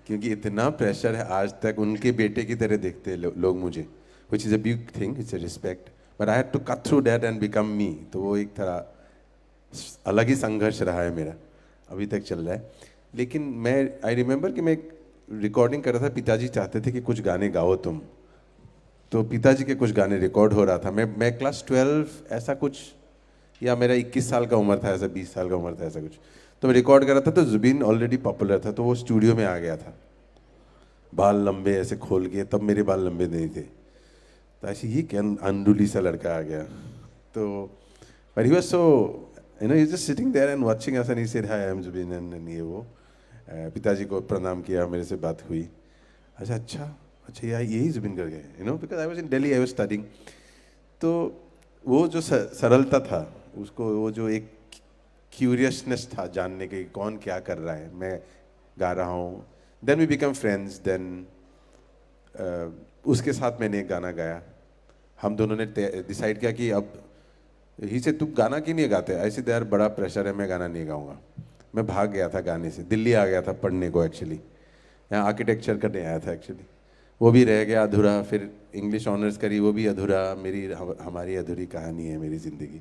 क्योंकि इतना प्रेशर है, आज तक उनके बेटे की तरह देखते हैं लोग मुझे, which is a big thing, it's a respect, but I had to cut through that and become me. तो वो एक तरह अलग ही संघर्ष रहा है मेरा, अभी तक चल रहा है। लेकिन मैं आई रिमेंबर कि मैं रिकॉर्डिंग कर रहा था, पिताजी चाहते थे कि कुछ गाने गाओ तुम, तो पिताजी के कुछ गाने रिकॉर्ड हो रहा था। मैं क्लास 12 ऐसा कुछ, या मेरा 21 साल का उम्र था, ऐसा 20 साल का उम्र था, ऐसा कुछ। तो मैं रिकॉर्ड कर रहा था, तो जुबीन ऑलरेडी पॉपुलर था, तो वो स्टूडियो में आ गया था, बाल लंबे ऐसे खोल के। तब मेरे बाल लंबे नहीं थे, तो ऐसे ही क्या अंडुली सा लड़का आ गया। तो but he was so you know, he just sitting there and watching us and he said hi I am Zubeen and ये वो। पिताजी को प्रणाम किया, मेरे से बात हुई। अच्छा यार यही जुबीन कर गए, you know, because I was in Delhi, I was studying. तो वो जो सरलता था उसको, वो जो एक क्यूरियसनेस था जानने के कौन क्या कर रहा है, मैं गा रहा हूँ. Then we become friends. Then उसके साथ मैंने एक गाना गाया. हम दोनों ने डिसाइड किया कि अब ही से तुम गाना क्यों नहीं गाते. ऐसे तो यार बड़ा प्रेशर है, मैं गाना नहीं गाऊंगा. मैं भाग गया था गाने से, दिल्ली आ गया था पढ़ने को. एक्चुअली यहाँ आर्किटेक्चर करने आया था एक्चुअली, वो भी रह गया अधूरा. फिर इंग्लिश ऑनर्स करी, वो भी अधूरा. हमारी अधूरी कहानी है मेरी ज़िंदगी.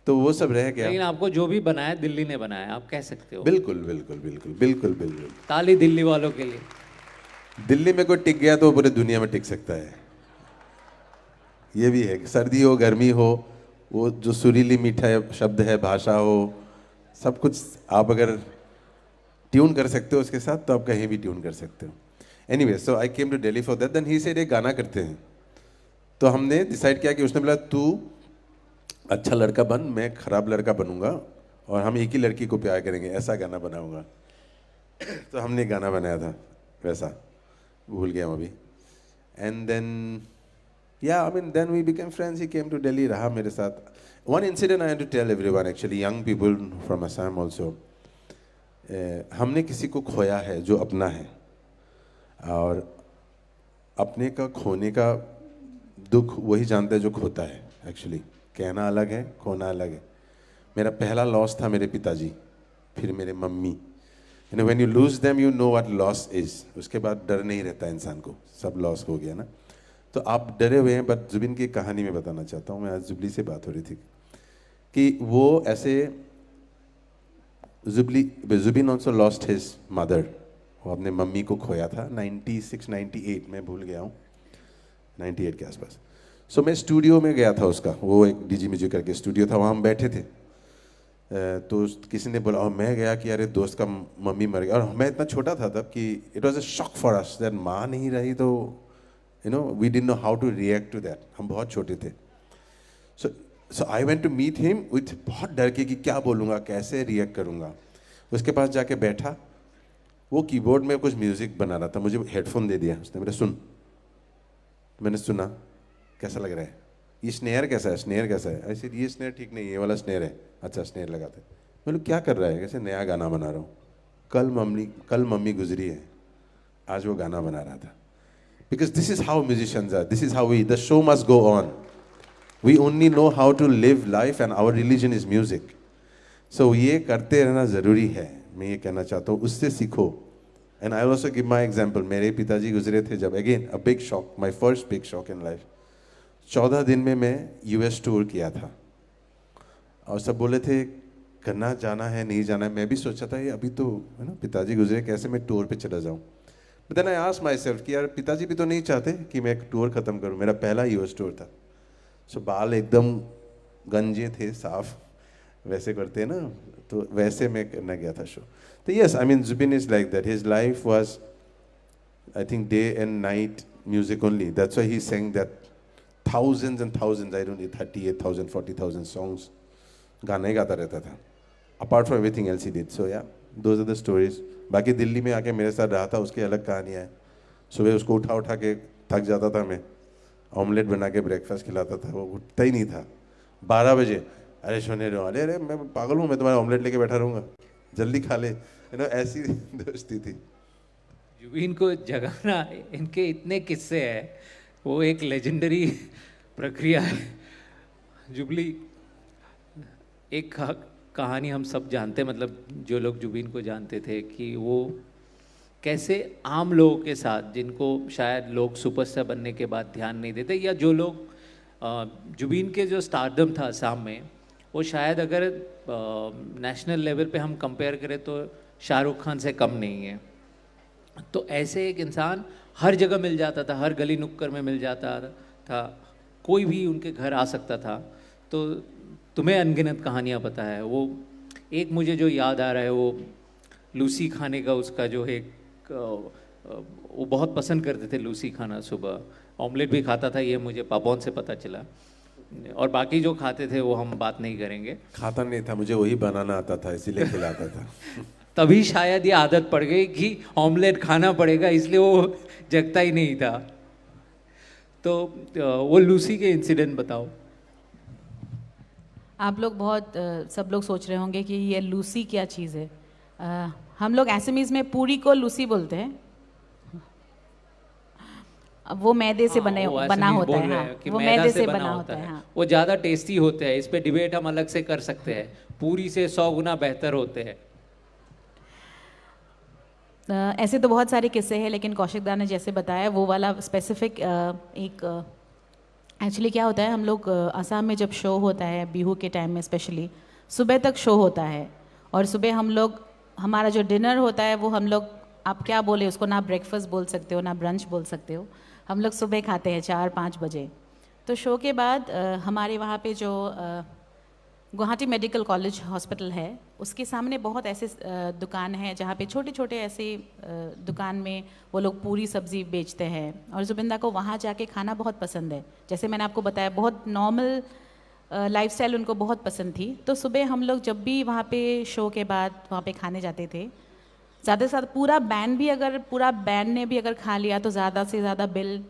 तो वो सब रह गया. लेकिन आपको जो भी बनाया दिल्ली ने बनाया, आप कह सकते हो. बिल्कुल बिल्कुल बिल्कुल बिल्कुल बिल्कुल. ताली दिल्ली वालों के लिए. दिल्ली में कोई टिक गया तो पूरे दुनिया में टिक सकता है. ये भी है, सर्दी हो गर्मी हो, वो जो सुरीली मीठा शब्द है, भाषा हो, सब कुछ आप अगर ट्यून कर सकते हो उसके साथ तो आप कहीं भी ट्यून कर सकते हो. Anyway, so I came to Delhi for that. Then he said एक गाना करते हैं. तो हमने डिसाइड किया कि उसने बोला तू अच्छा लड़का बन, मैं खराब लड़का बनूंगा और हम एक ही लड़की को प्यार करेंगे, ऐसा गाना बनाऊंगा. तो हमने गाना बनाया था वैसा, भूल गया अभी. And then yeah, I mean, then we became friends. He came to Delhi, रहा मेरे साथ. One incident I had to tell everyone, actually, young people from Assam also. हमने किसी को खोया है जो अपना है, और अपने का खोने का दुख वही जानता है जो खोता है. एक्चुअली कहना अलग है, खोना अलग है. मेरा पहला लॉस था मेरे पिताजी, फिर मेरे mummy. You know, when you lose them, you know what loss is. उसके बाद डर नहीं रहता इंसान को, सब लॉस हो गया ना. तो आप डरे हुए हैं. बट जुबिन की कहानी में बताना चाहता हूँ मैं. आज जुबली से बात हो रही थी कि वो ऐसे Zubeen also lost his mother. वो अपने मम्मी को खोया था 96 98 में, भूल गया हूँ, 98 के आसपास. सो मैं स्टूडियो में गया था उसका. वो एक डीजी म्यूजिक करके स्टूडियो था, वहाँ हम बैठे थे. तो किसी ने बोला, और मैं गया कि अरे दोस्त का मम्मी मर गया. और मैं इतना छोटा था तब कि it was a shock for us that माँ नहीं रही. तो you know, we didn't know how to react to that. हम बहुत छोटे थे. So I went to meet him with बहुत डर के कि क्या बोलूँगा, कैसे रिएक्ट करूँगा. उसके पास जाके बैठा. वो कीबोर्ड में कुछ म्यूजिक बना रहा था. मुझे हेडफोन दे दिया उसने. मेरे सुन. मैंने सुना, कैसा लग रहा है, ये स्नेयर कैसा है, स्नेयर कैसा है. ऐसे ये स्नेयर ठीक नहीं है, ये वाला स्नेयर है. अच्छा स्नेयर लगाते. मैं लोग क्या कर रहा है, कैसे नया गाना बना रहा हूँ. कल मम्मी गुजरी है, आज वो गाना बना रहा था. Because this is how musicians are. This is how the show must go on. We only know how to live life and our religion is music. So ये करते रहना ज़रूरी है. मैं ये कहना चाहता हूँ, उससे सीखो. And I also give my example. मेरे पिताजी गुजरे थे जब, again a big shock, my first big shock in life. 14 दिन में मैं US टूर किया था और सब बोले थे करना जाना है नहीं जाना है. मैं भी सोचा था ये अभी तो है ना पिताजी गुजरे, कैसे मैं टूर पे चला जाऊँ. But then I asked myself कि यार पिताजी भी तो नहीं चाहते कि मैं एक टूर ख़त्म करूँ. मेरा पहला US टूर था. सो बाल एकदम गंजे थे, साफ वैसे करते हैं ना, तो वैसे मैं करना गया था शो. तो yes, I mean Zubeen is like that. His life was I think day and night music only. That's why he sang that thousands and thousands, I don't know, 38,000 40,000 songs. गाना ही गाता रहता था. Apart from everything else he did. So yeah, those are the stories. बाकी दिल्ली में आके मेरे साथ रहा था, उसकी अलग कहानियाँ है. सुबह उसको उठा के थक जाता था मैं, ऑमलेट बना के ब्रेकफास्ट खिलाता था. वो उठता ही नहीं था. 12 बजे अरे सोने रहो, अरे मैं पागल हूँ, मैं तुम्हारा ऑमलेट लेके बैठा रहूँगा, जल्दी खा ले. ऐसी दोस्ती थी. जुबीन को जगाना, इनके इतने किस्से हैं, वो एक लेजेंडरी प्रक्रिया है. जुबली, एक कहानी हम सब जानते हैं, मतलब जो लोग जुबीन को जानते थे, कि वो कैसे आम लोगों के साथ, जिनको शायद लोग सुपरस्टार बनने के बाद ध्यान नहीं देते, या जो लोग जुबीन के जो स्टारडम था असम में, वो शायद अगर नेशनल लेवल पे हम कंपेयर करें तो शाहरुख खान से कम नहीं है. तो ऐसे एक इंसान हर जगह मिल जाता था, हर गली नुक्कड़ में मिल जाता था, कोई भी उनके घर आ सकता था. तो तुम्हें अनगिनत कहानियाँ पता है. वो एक मुझे जो याद आ रहा है, वो लूसी खाने का उसका जो एक, वो बहुत पसंद करते थे लूसी खाना. सुबह ऑमलेट भी खाता था, ये मुझे पापौन से पता चला. और बाकी जो खाते थे वो हम बात नहीं करेंगे. खाता नहीं था, मुझे वही बनाना आता था, इसीलिए खिलाता था. तभी शायद ये आदत पड़ गई कि ऑमलेट खाना पड़ेगा, इसलिए वो जगता ही नहीं था. तो वो लूसी के इंसिडेंट बताओ. आप लोग बहुत सब लोग सोच रहे होंगे कि ये लूसी क्या चीज़ है। हम लोग एसएमईज में पूरी को लूसी बोलते हैं। अब वो मैदे से हाँ, वो बना assamese होता बोल है। रहे हाँ, हैं कि वो मैदा मैदे से से बना बना होता है। हाँ। वो ज़्यादा टेस्टी होते हैं, इस पे डिबेट हम अलग से कर सकते हैं। पूरी से 100 गुना बेहतर होते हैं। ऐसे तो बहुत सारे किस्से हैं, लेकिन कौशिक दा ने जैसे बताया वो वाला स्पेसिफिक एक एक्चुअली क्या होता है, हम लोग असम में जब शो होता है बिहू के टाइम में स्पेशली सुबह तक शो होता है, और सुबह हम लोग हमारा जो डिनर होता है वो हम लोग, आप क्या बोले उसको, ना ब्रेकफास्ट बोल सकते हो ना ब्रंच बोल सकते हो, हम लोग सुबह खाते हैं 4-5 बजे। तो शो के बाद हमारे वहाँ पे जो गुवाहाटी मेडिकल कॉलेज हॉस्पिटल है उसके सामने बहुत ऐसे दुकान हैं जहाँ पे छोटे छोटे ऐसे दुकान में वो लोग पूरी सब्ज़ी बेचते हैं, और जुबिंदा को वहाँ जाके खाना बहुत पसंद है। जैसे मैंने आपको बताया बहुत नॉर्मल लाइफस्टाइल उनको बहुत पसंद थी। तो सुबह हम लोग जब भी वहाँ पे शो के बाद वहाँ पे खाने जाते थे, ज़्यादा से ज़्यादा पूरा बैंड ने भी अगर खा लिया तो ज़्यादा से ज़्यादा बिल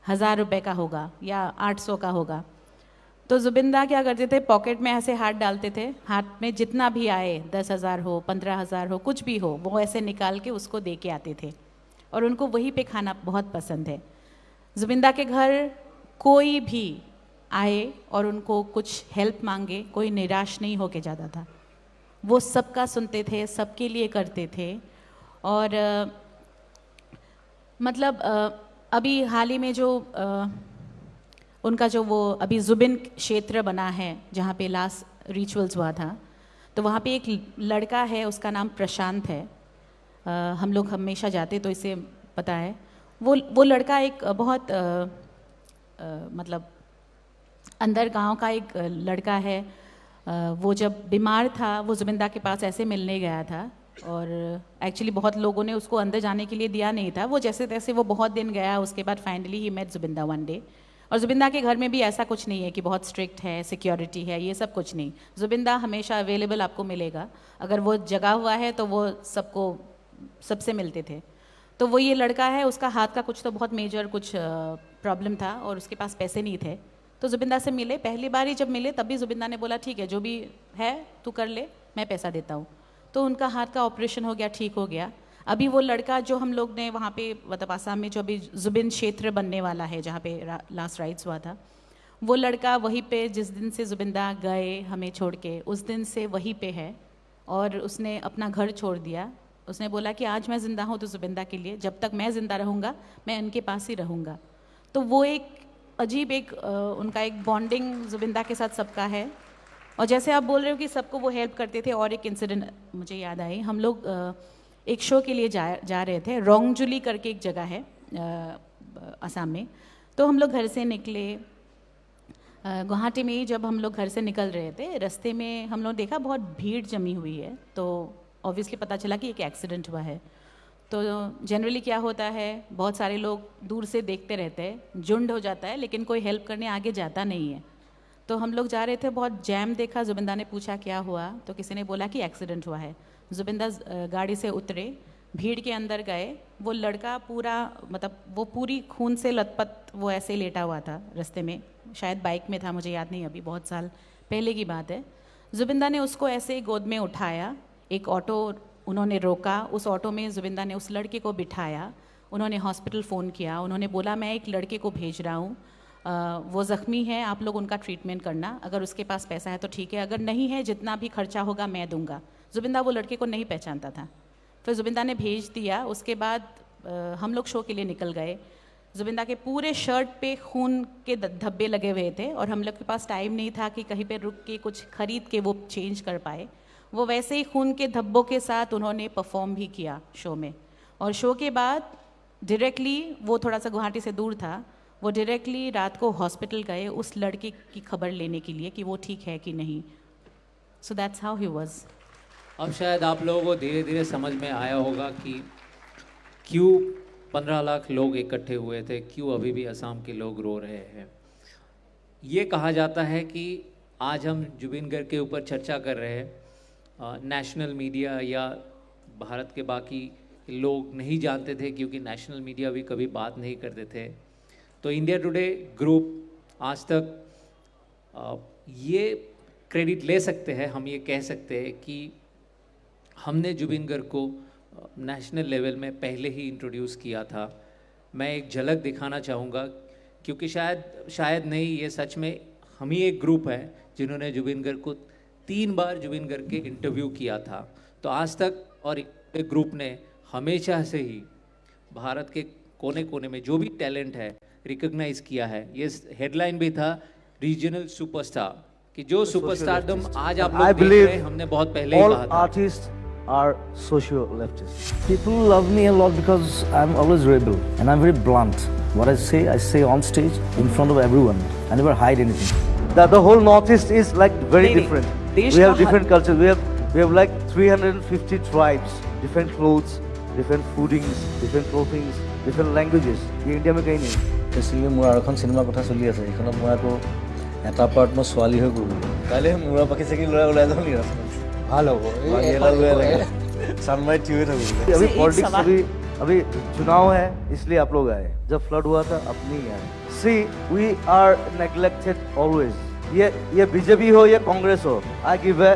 1000 रुपये का होगा या 800 का होगा। तो जुबिंदा क्या करते थे, पॉकेट में ऐसे हाथ डालते थे, हाथ में जितना भी आए 10,000 हो 15,000 हो कुछ भी हो, वो ऐसे निकाल के उसको दे के आते थे, और उनको वहीं पे खाना बहुत पसंद है। जुबिंदा के घर कोई भी आए और उनको कुछ हेल्प मांगे, कोई निराश नहीं होके जाता था। वो सबका सुनते थे, सबके लिए करते थे। और मतलब अभी हाल ही में जो उनका जो वो अभी जुबिन क्षेत्र बना है जहाँ पे लास्ट रिचुअल्स हुआ था, तो वहाँ पे एक लड़का है, उसका नाम प्रशांत है। हम लोग हमेशा जाते तो इसे पता है। वो लड़का एक बहुत मतलब अंदर गांव का एक लड़का है। वो जब बीमार था वो जुबिंदा के पास ऐसे मिलने गया था, और एक्चुअली बहुत लोगों ने उसको अंदर जाने के लिए दिया नहीं था। वो जैसे तैसे वो बहुत दिन गया, उसके बाद finally he met Zubeenda one day. और जुबिंदा के घर में भी ऐसा कुछ नहीं है कि बहुत स्ट्रिक्ट है, सिक्योरिटी है, ये सब कुछ नहीं। जुबिंदा हमेशा अवेलेबल आपको मिलेगा, अगर वो जगा हुआ है तो वो सबसे मिलते थे। तो वो ये लड़का है, उसका हाथ का कुछ तो बहुत मेजर कुछ प्रॉब्लम था और उसके पास पैसे नहीं थे। तो जुबिंदा से मिले, पहली बार ही जब मिले तब भी जुबिंदा ने बोला ठीक है जो भी है तू कर ले, मैं पैसा देता हूँ। तो उनका हाथ का ऑपरेशन हो गया, ठीक हो गया। अभी वो लड़का जो हम लोग ने वहाँ पे मतलब आसाम में जो अभी जुबिन क्षेत्र बनने वाला है जहाँ पे लास्ट राइट्स हुआ था, वो लड़का वहीं पे जिस दिन से जुबिंदा गए हमें छोड़ के उस दिन से वहीं पे है, और उसने अपना घर छोड़ दिया। उसने बोला कि आज मैं ज़िंदा हूँ तो जुबिंदा के लिए, जब तक मैं ज़िंदा रहूँगा मैं इनके पास ही रहूँगा। तो वो एक अजीब एक उनका एक बॉन्डिंग जुबिंदा के साथ सबका है। और जैसे आप बोल रहे हो कि सबको वो हेल्प करते थे, और एक इंसिडेंट मुझे याद आई। हम लोग एक शो के लिए जा रहे थे, रोंगजुली करके एक जगह है असम में। तो हम लोग घर से निकले, गुवाहाटी में ही जब हम लोग घर से निकल रहे थे, रास्ते में हम लोग देखा बहुत भीड़ जमी हुई है। तो ऑब्वियसली पता चला कि एक एक्सीडेंट हुआ है। तो जनरली क्या होता है, बहुत सारे लोग दूर से देखते रहते हैं, झुंड हो जाता है, लेकिन कोई हेल्प करने आगे जाता नहीं है। तो हम लोग जा रहे थे, बहुत जैम देखा। जुबिंदा ने पूछा क्या हुआ, तो किसी ने बोला कि एक्सीडेंट हुआ है। जुबिंदा गाड़ी से उतरे, भीड़ के अंदर गए। वो लड़का पूरा मतलब वो पूरी खून से लथपथ वो ऐसे लेटा हुआ था रास्ते में, शायद बाइक में था, मुझे याद नहीं, अभी बहुत साल पहले की बात है। जुबिंदा ने उसको ऐसे गोद में उठाया, एक ऑटो उन्होंने रोका, उस ऑटो में जुबिंदा ने उस लड़के को बिठाया। उन्होंने हॉस्पिटल फ़ोन किया, उन्होंने बोला मैं एक लड़के को भेज रहा हूँ, वो ज़ख्मी है, आप लोग उनका ट्रीटमेंट करना, अगर उसके पास पैसा है तो ठीक है, अगर नहीं है जितना भी खर्चा होगा मैं दूंगा। जुबिंदा वो लड़के को नहीं पहचानता था। फिर जुबिंदा ने भेज दिया। उसके बाद हम लोग शो के लिए निकल गए। जुबिंदा के पूरे शर्ट पे खून के धब्बे लगे हुए थे, और हम लोग के पास टाइम नहीं था कि कहीं पे रुक के कुछ खरीद के वो चेंज कर पाए। वो वैसे ही खून के धब्बों के साथ उन्होंने परफॉर्म भी किया शो में। और शो के बाद डायरेक्टली, वो थोड़ा सा गुवाहाटी से दूर था, वो डायरेक्टली रात को हॉस्पिटल गए उस लड़के की खबर लेने के लिए कि वो ठीक है कि नहीं। So that's how he was. अब शायद आप लोगों को धीरे धीरे समझ में आया होगा कि क्यों 15 लाख लोग इकट्ठे हुए थे, क्यों अभी भी असम के लोग रो रहे हैं। ये कहा जाता है कि आज हम जुबिन गर्ग के ऊपर चर्चा कर रहे हैं, नेशनल मीडिया या भारत के बाकी लोग नहीं जानते थे, क्योंकि नेशनल मीडिया भी कभी बात नहीं करते थे। तो इंडिया टुडे ग्रुप आज तक ये क्रेडिट ले सकते हैं, हम ये कह सकते हैं कि हमने जुबिन गर्ग को नेशनल लेवल में पहले ही इंट्रोड्यूस किया था। मैं एक झलक दिखाना चाहूँगा, क्योंकि शायद नहीं, ये सच में हम ही एक ग्रुप है जिन्होंने जुबिन गर्ग को 3 बार जुबिन गर्ग के इंटरव्यू किया था। तो आज तक और एक ग्रुप ने हमेशा से ही भारत के कोने कोने में जो भी टैलेंट है रिकॉग्नाइज किया है। ये हेडलाइन भी था रीजनल सुपरस्टार, कि जो सुपरस्टारडम आज आप लोग देख रहे हैं हमने बहुत पहले ही all कहा था। artists are socio-leftists. People love me a lot because I'm always rebel and I'm very blunt. What I say on stage in front of everyone. I never hide anything. The whole Northeast is like very नहीं, different. देश We have का different culture. We have like 350 tribes, different clothes, different foodings, different clothings, different languages. ये India में कहीं नहीं। বেছিলি মোৰ আৰু এখন চিনেমাৰ কথা চলি আছে, সেইখনত মই আকৌ এটা পাৰ্ট মই ছোৱালী হৈ কৰোঁ। কাইলৈ মূৰা পাখি চাকি ল'ৰা ওলাই যাওঁ নেকি ৰাস্তাত? ভাল হ'ব, চানমাই থিয় হৈ থাকোঁ। अभी एक पॉलिटिक्स सवाल- अभी चुनाव है, इसलिए आप लोग आए। जब फ्लड हुआ था अपनी आए। सी वी आर नेग्लेक्टेड ऑलवेज। ये बीजेपी हो या कांग्रेस हो, I give a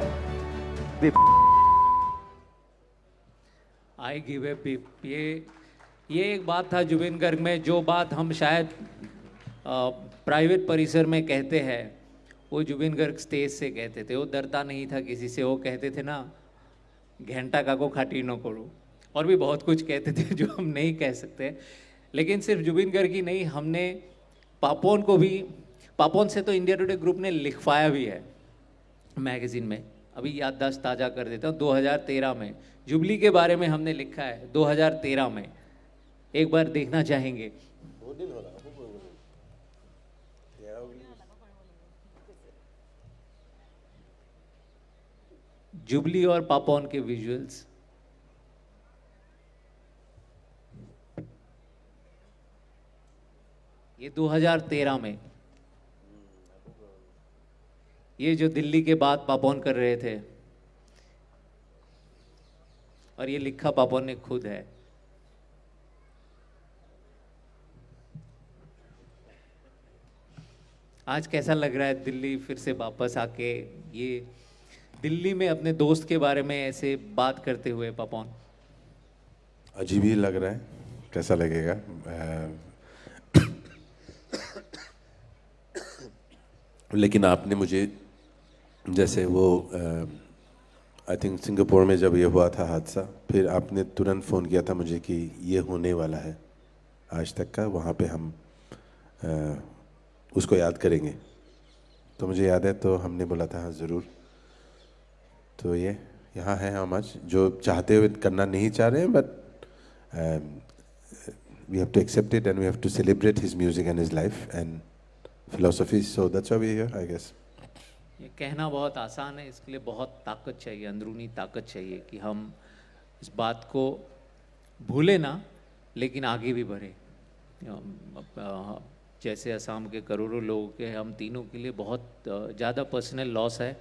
I give a पिप। ये एक बात था जुबिन गर्ग में, जो बात हम शायद प्राइवेट परिसर में कहते हैं, वो जुबिन गर्ग स्टेज से कहते थे। वो डरता नहीं था किसी से। वो कहते थे ना, घंटा का को खाटी न करो, और भी बहुत कुछ कहते थे जो हम नहीं कह सकते। लेकिन सिर्फ जुबिन गर्ग ही नहीं, हमने पापोन को भी, पापोन से तो इंडिया टुडे ग्रुप ने लिखवाया भी है मैगज़ीन में। अभी याददाश्त ताज़ा कर देता हूँ, 2013 में जुबली के बारे में हमने लिखा है, 2013 में। एक बार देखना चाहेंगे? जुबली और पापोन के विजुअल्स। ये 2013 में, ये जो दिल्ली के बाद पापोन कर रहे थे, और ये लिखा पापोन ने खुद है। आज कैसा लग रहा है दिल्ली फिर से वापस आके, ये दिल्ली में अपने दोस्त के बारे में ऐसे बात करते हुए पापोन? अजीब ही लग रहा है, कैसा लगेगा? लेकिन आपने मुझे, जैसे वो आई थिंक सिंगापुर में जब ये हुआ था हादसा, फिर आपने तुरंत फ़ोन किया था मुझे कि ये होने वाला है आज तक का, वहाँ पे हम उसको याद करेंगे। तो मुझे याद है, तो हमने बोला था हाँ ज़रूर। तो ये यहाँ है हम आज, जो चाहते हुए करना नहीं चाह रहे हैं, but we have to accept it and we have to celebrate his music and his life and philosophy. So that's why we are here, I guess. ये कहना बहुत आसान है, इसके लिए बहुत ताकत चाहिए, अंदरूनी ताकत चाहिए कि हम इस बात को भूले ना, लेकिन आगे भी बढ़े। जैसे असम के करोड़ों लोगों के, हम तीनों के लिए बहुत ज़्यादा पर्सनल लॉस है।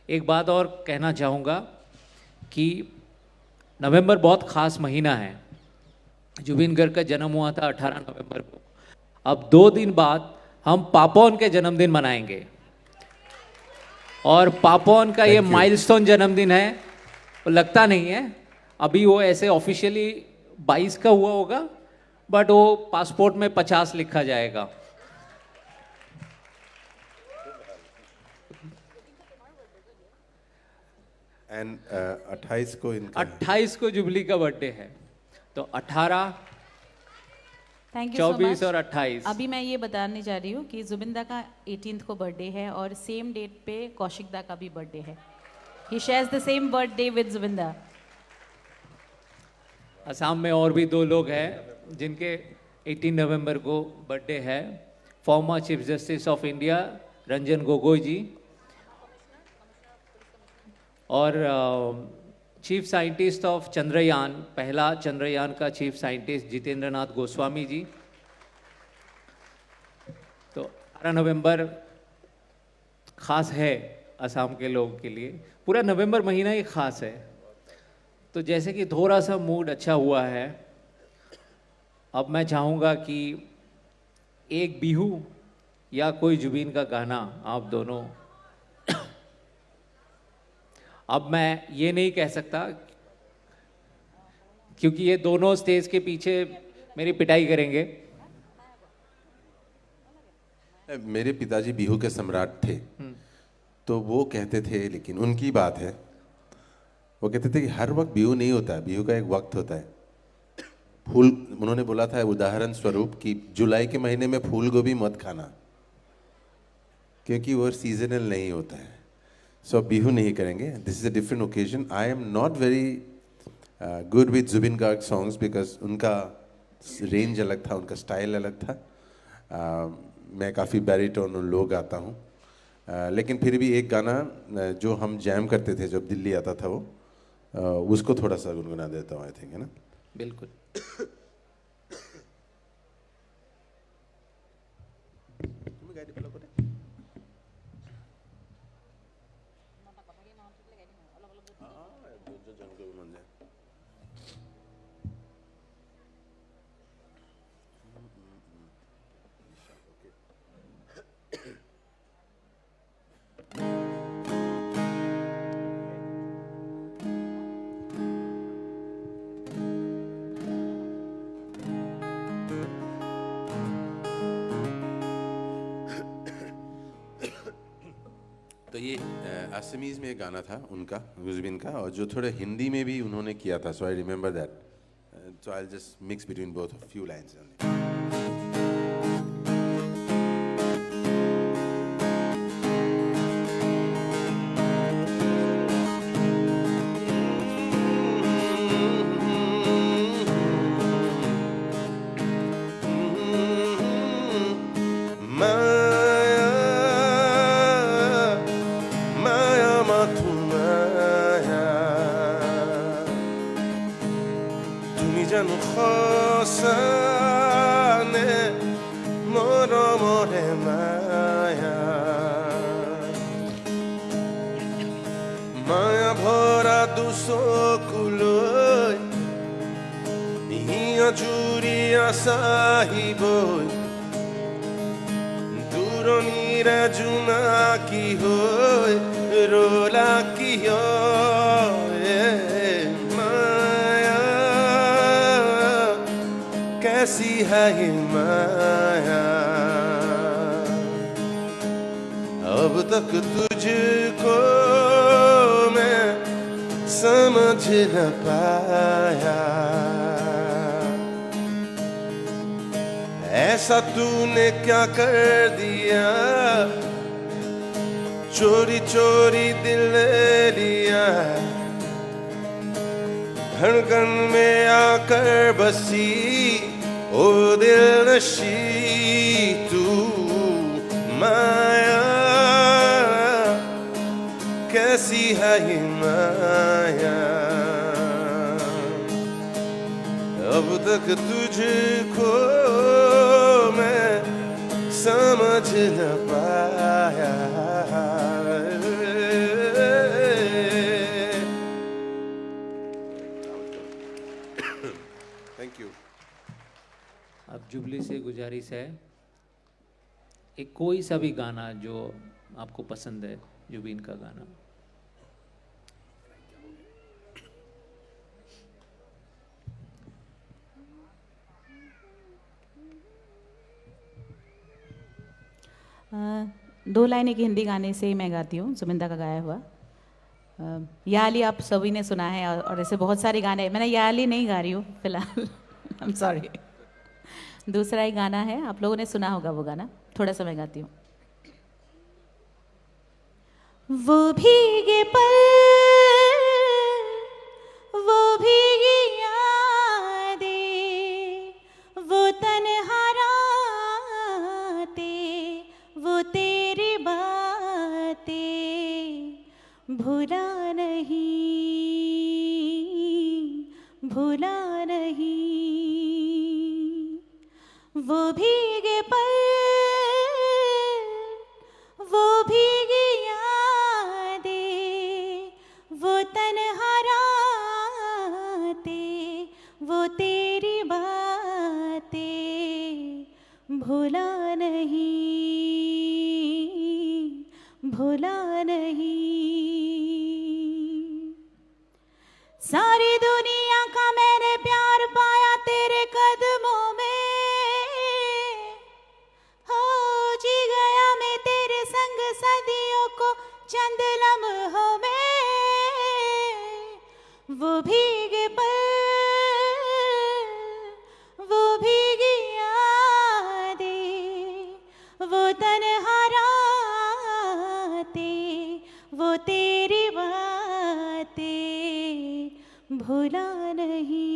एक बात और कहना चाहूँगा कि नवंबर बहुत ख़ास महीना है। जुबिन गर्ग का जन्म हुआ था 18 नवंबर को। अब 2 दिन बाद हम पापोन के जन्मदिन मनाएंगे, और पापोन का ये माइलस्टोन जन्मदिन है। वो लगता नहीं है अभी, वो ऐसे ऑफिशियली 22 का हुआ होगा, बट वो पासपोर्ट में 50 लिखा जाएगा। एंड 28 को इनका 28 को जुबली का बर्थडे है, तो 18, थैंक यू सो 24 मच। और 28। अभी मैं ये बताने जा रही हूँ कि जुबिंदा का 18th को बर्थडे है, और सेम डेट पे कौशिकदा का भी बर्थडे है। He shares the same birthday with Zubeenda. Assam में और भी 2 लोग हैं जिनके 18 नवंबर को बर्थडे है। Former chief justice of India Ranjan Gogoi ji, और चीफ साइंटिस्ट ऑफ चंद्रयान, पहला चंद्रयान का चीफ साइंटिस्ट जितेंद्र नाथ गोस्वामी जी। तो 18 नवंबर खास है असम के लोगों के लिए, पूरा नवंबर महीना ही खास है। तो जैसे कि थोड़ा सा मूड अच्छा हुआ है, अब मैं चाहूँगा कि एक बिहू या कोई जुबीन का गाना आप दोनों अब मैं ये नहीं कह सकता क्योंकि ये दोनों स्टेज के पीछे मेरी पिटाई करेंगे। मेरे पिताजी बिहू के सम्राट थे, तो वो कहते थे, लेकिन उनकी बात है, वो कहते थे कि हर वक्त बिहू नहीं होता है, बिहू का एक वक्त होता है। फूल, उन्होंने बोला था उदाहरण स्वरूप कि जुलाई के महीने में फूल गोभी मत खाना क्योंकि वो सीजनल नहीं होता है। सो बिहू नहीं करेंगे, this is a different occasion. I am not very good with Zubeen Garg songs because उनका रेंज अलग था, उनका स्टाइल अलग था। मैं काफ़ी बैरिटोन और लो गाता हूँ, लेकिन फिर भी एक गाना जो हम जैम करते थे जब दिल्ली आता था वो, उसको थोड़ा सा गुनगुना देता हूँ, आई थिंक, है ना? बिल्कुल। तो ये असमीज़ में एक गाना था उनका, जुबिन का, और जो थोड़ा हिंदी में भी उन्होंने किया था, so I remember that, so I just mix between both few lines. মায়া ভরা দুচকুলৈ হিয়া জুৰিয়া চাহিবৈ দূৰণিৰে জোনাকী হৈ ৰলা কিয় মায়া कैसी है ये माया अब तक तुझको मैं समझ न पाया ऐसा तूने क्या कर दिया चोरी चोरी दिल ले लिया धड़कन में आकर बसी ओ दिल नशी तू माया कैसी है ये माया अब तक तुझको मैं समझ न पाया थैंक यू। अब जुबली से गुजारिश है एक कोई सा भी गाना जो आपको पसंद है, जुबीन का गाना। दो लाइन एक हिंदी गाने से मैं गाती हूँ, जुबिंदा का गाया हुआ। या अली आप सभी ने सुना है और ऐसे बहुत सारे गाने, मैंने या अली नहीं गा रही हूँ फिलहाल, आई एम सॉरी। दूसरा ही गाना है, आप लोगों ने सुना होगा वो गाना, थोड़ा सा मैं गाती हूँ। वो भीगे पल, वो भीगी यादें, वो तन्हा रातें, वो तेरी बातें भुला नहीं, भुला नहीं। वो भीगे पल, वो भीगी यादें, वो तन्हा रातें, वो तेरी बातें भुला नहीं, भुला नहीं। सारी दुनिया का मैंने प्यार पाया तेरे कदमों में, हो जी गया मैं तेरे संग सदियों को चंद लम्हों में, वो भीगे पल, वो भीगी यादें, वो तन्हा रातें, वो तेरी बातें भुला नहीं,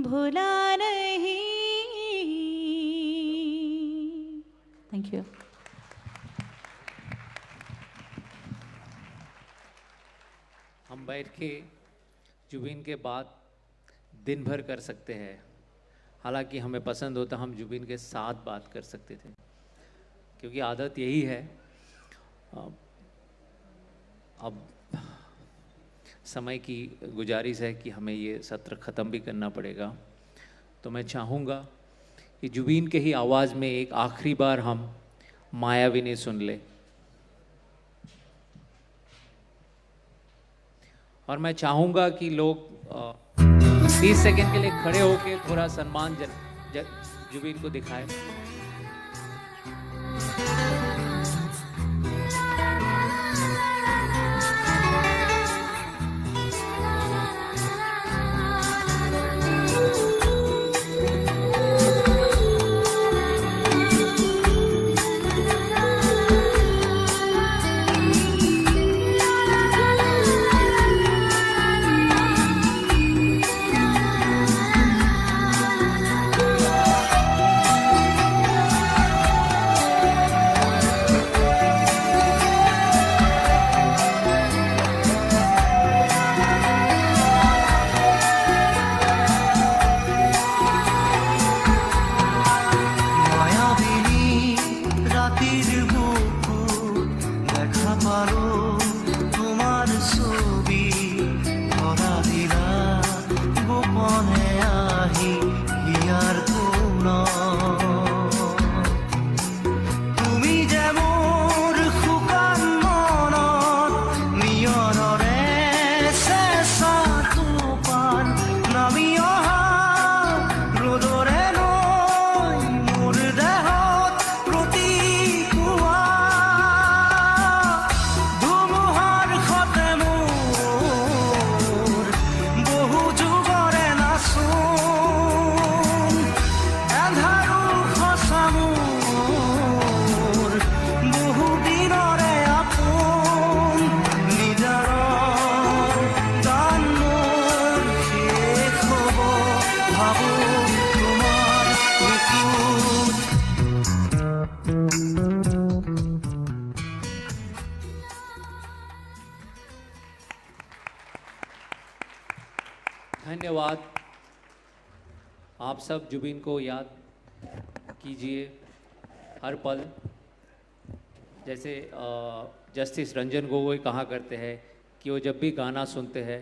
भुला नहीं। Thank you. हम बैठ के जुबिन के बाद दिन भर कर सकते हैं, हालांकि हमें पसंद होता हम जुबिन के साथ बात कर सकते थे, क्योंकि आदत यही है। अब समय की गुजारिश है कि हमें ये सत्र ख़त्म भी करना पड़ेगा, तो मैं चाहूँगा कि जुबिन के ही आवाज़ में एक आखिरी बार हम मायाविनी सुन ले। और मैं चाहूँगा कि लोग 30 सेकंड के लिए खड़े होकर थोड़ा सम्मान जुबिन को दिखाएं। धन्यवाद। आप सब जुबिन को याद कीजिए हर पल। जैसे जस्टिस रंजन गोगोई कहा करते हैं कि वो जब भी गाना सुनते हैं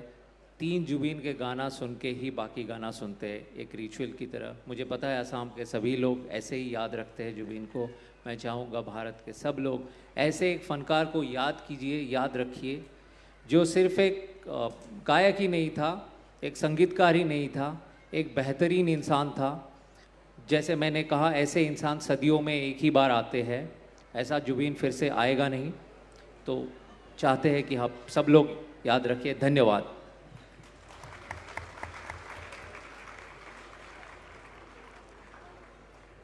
3 जुबिन के गाना सुन के ही बाकी गाना सुनते हैं, एक रिचुअल की तरह। मुझे पता है असम के सभी लोग ऐसे ही याद रखते हैं जुबिन को। मैं चाहूँगा भारत के सब लोग ऐसे एक फ़नकार को याद कीजिए, याद रखिए, जो सिर्फ़ एक गायक ही नहीं था, एक संगीतकार ही नहीं था, एक बेहतरीन इंसान था। जैसे मैंने कहा, ऐसे इंसान सदियों में एक ही बार आते हैं, ऐसा जुबिन फिर से आएगा नहीं। तो चाहते हैं कि आप सब लोग याद रखिए। धन्यवाद।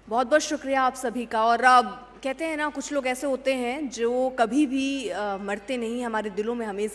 बहुत बहुत शुक्रिया आप सभी का। और कहते हैं ना, कुछ लोग ऐसे होते हैं जो कभी भी मरते नहीं, हमारे दिलों में हमेशा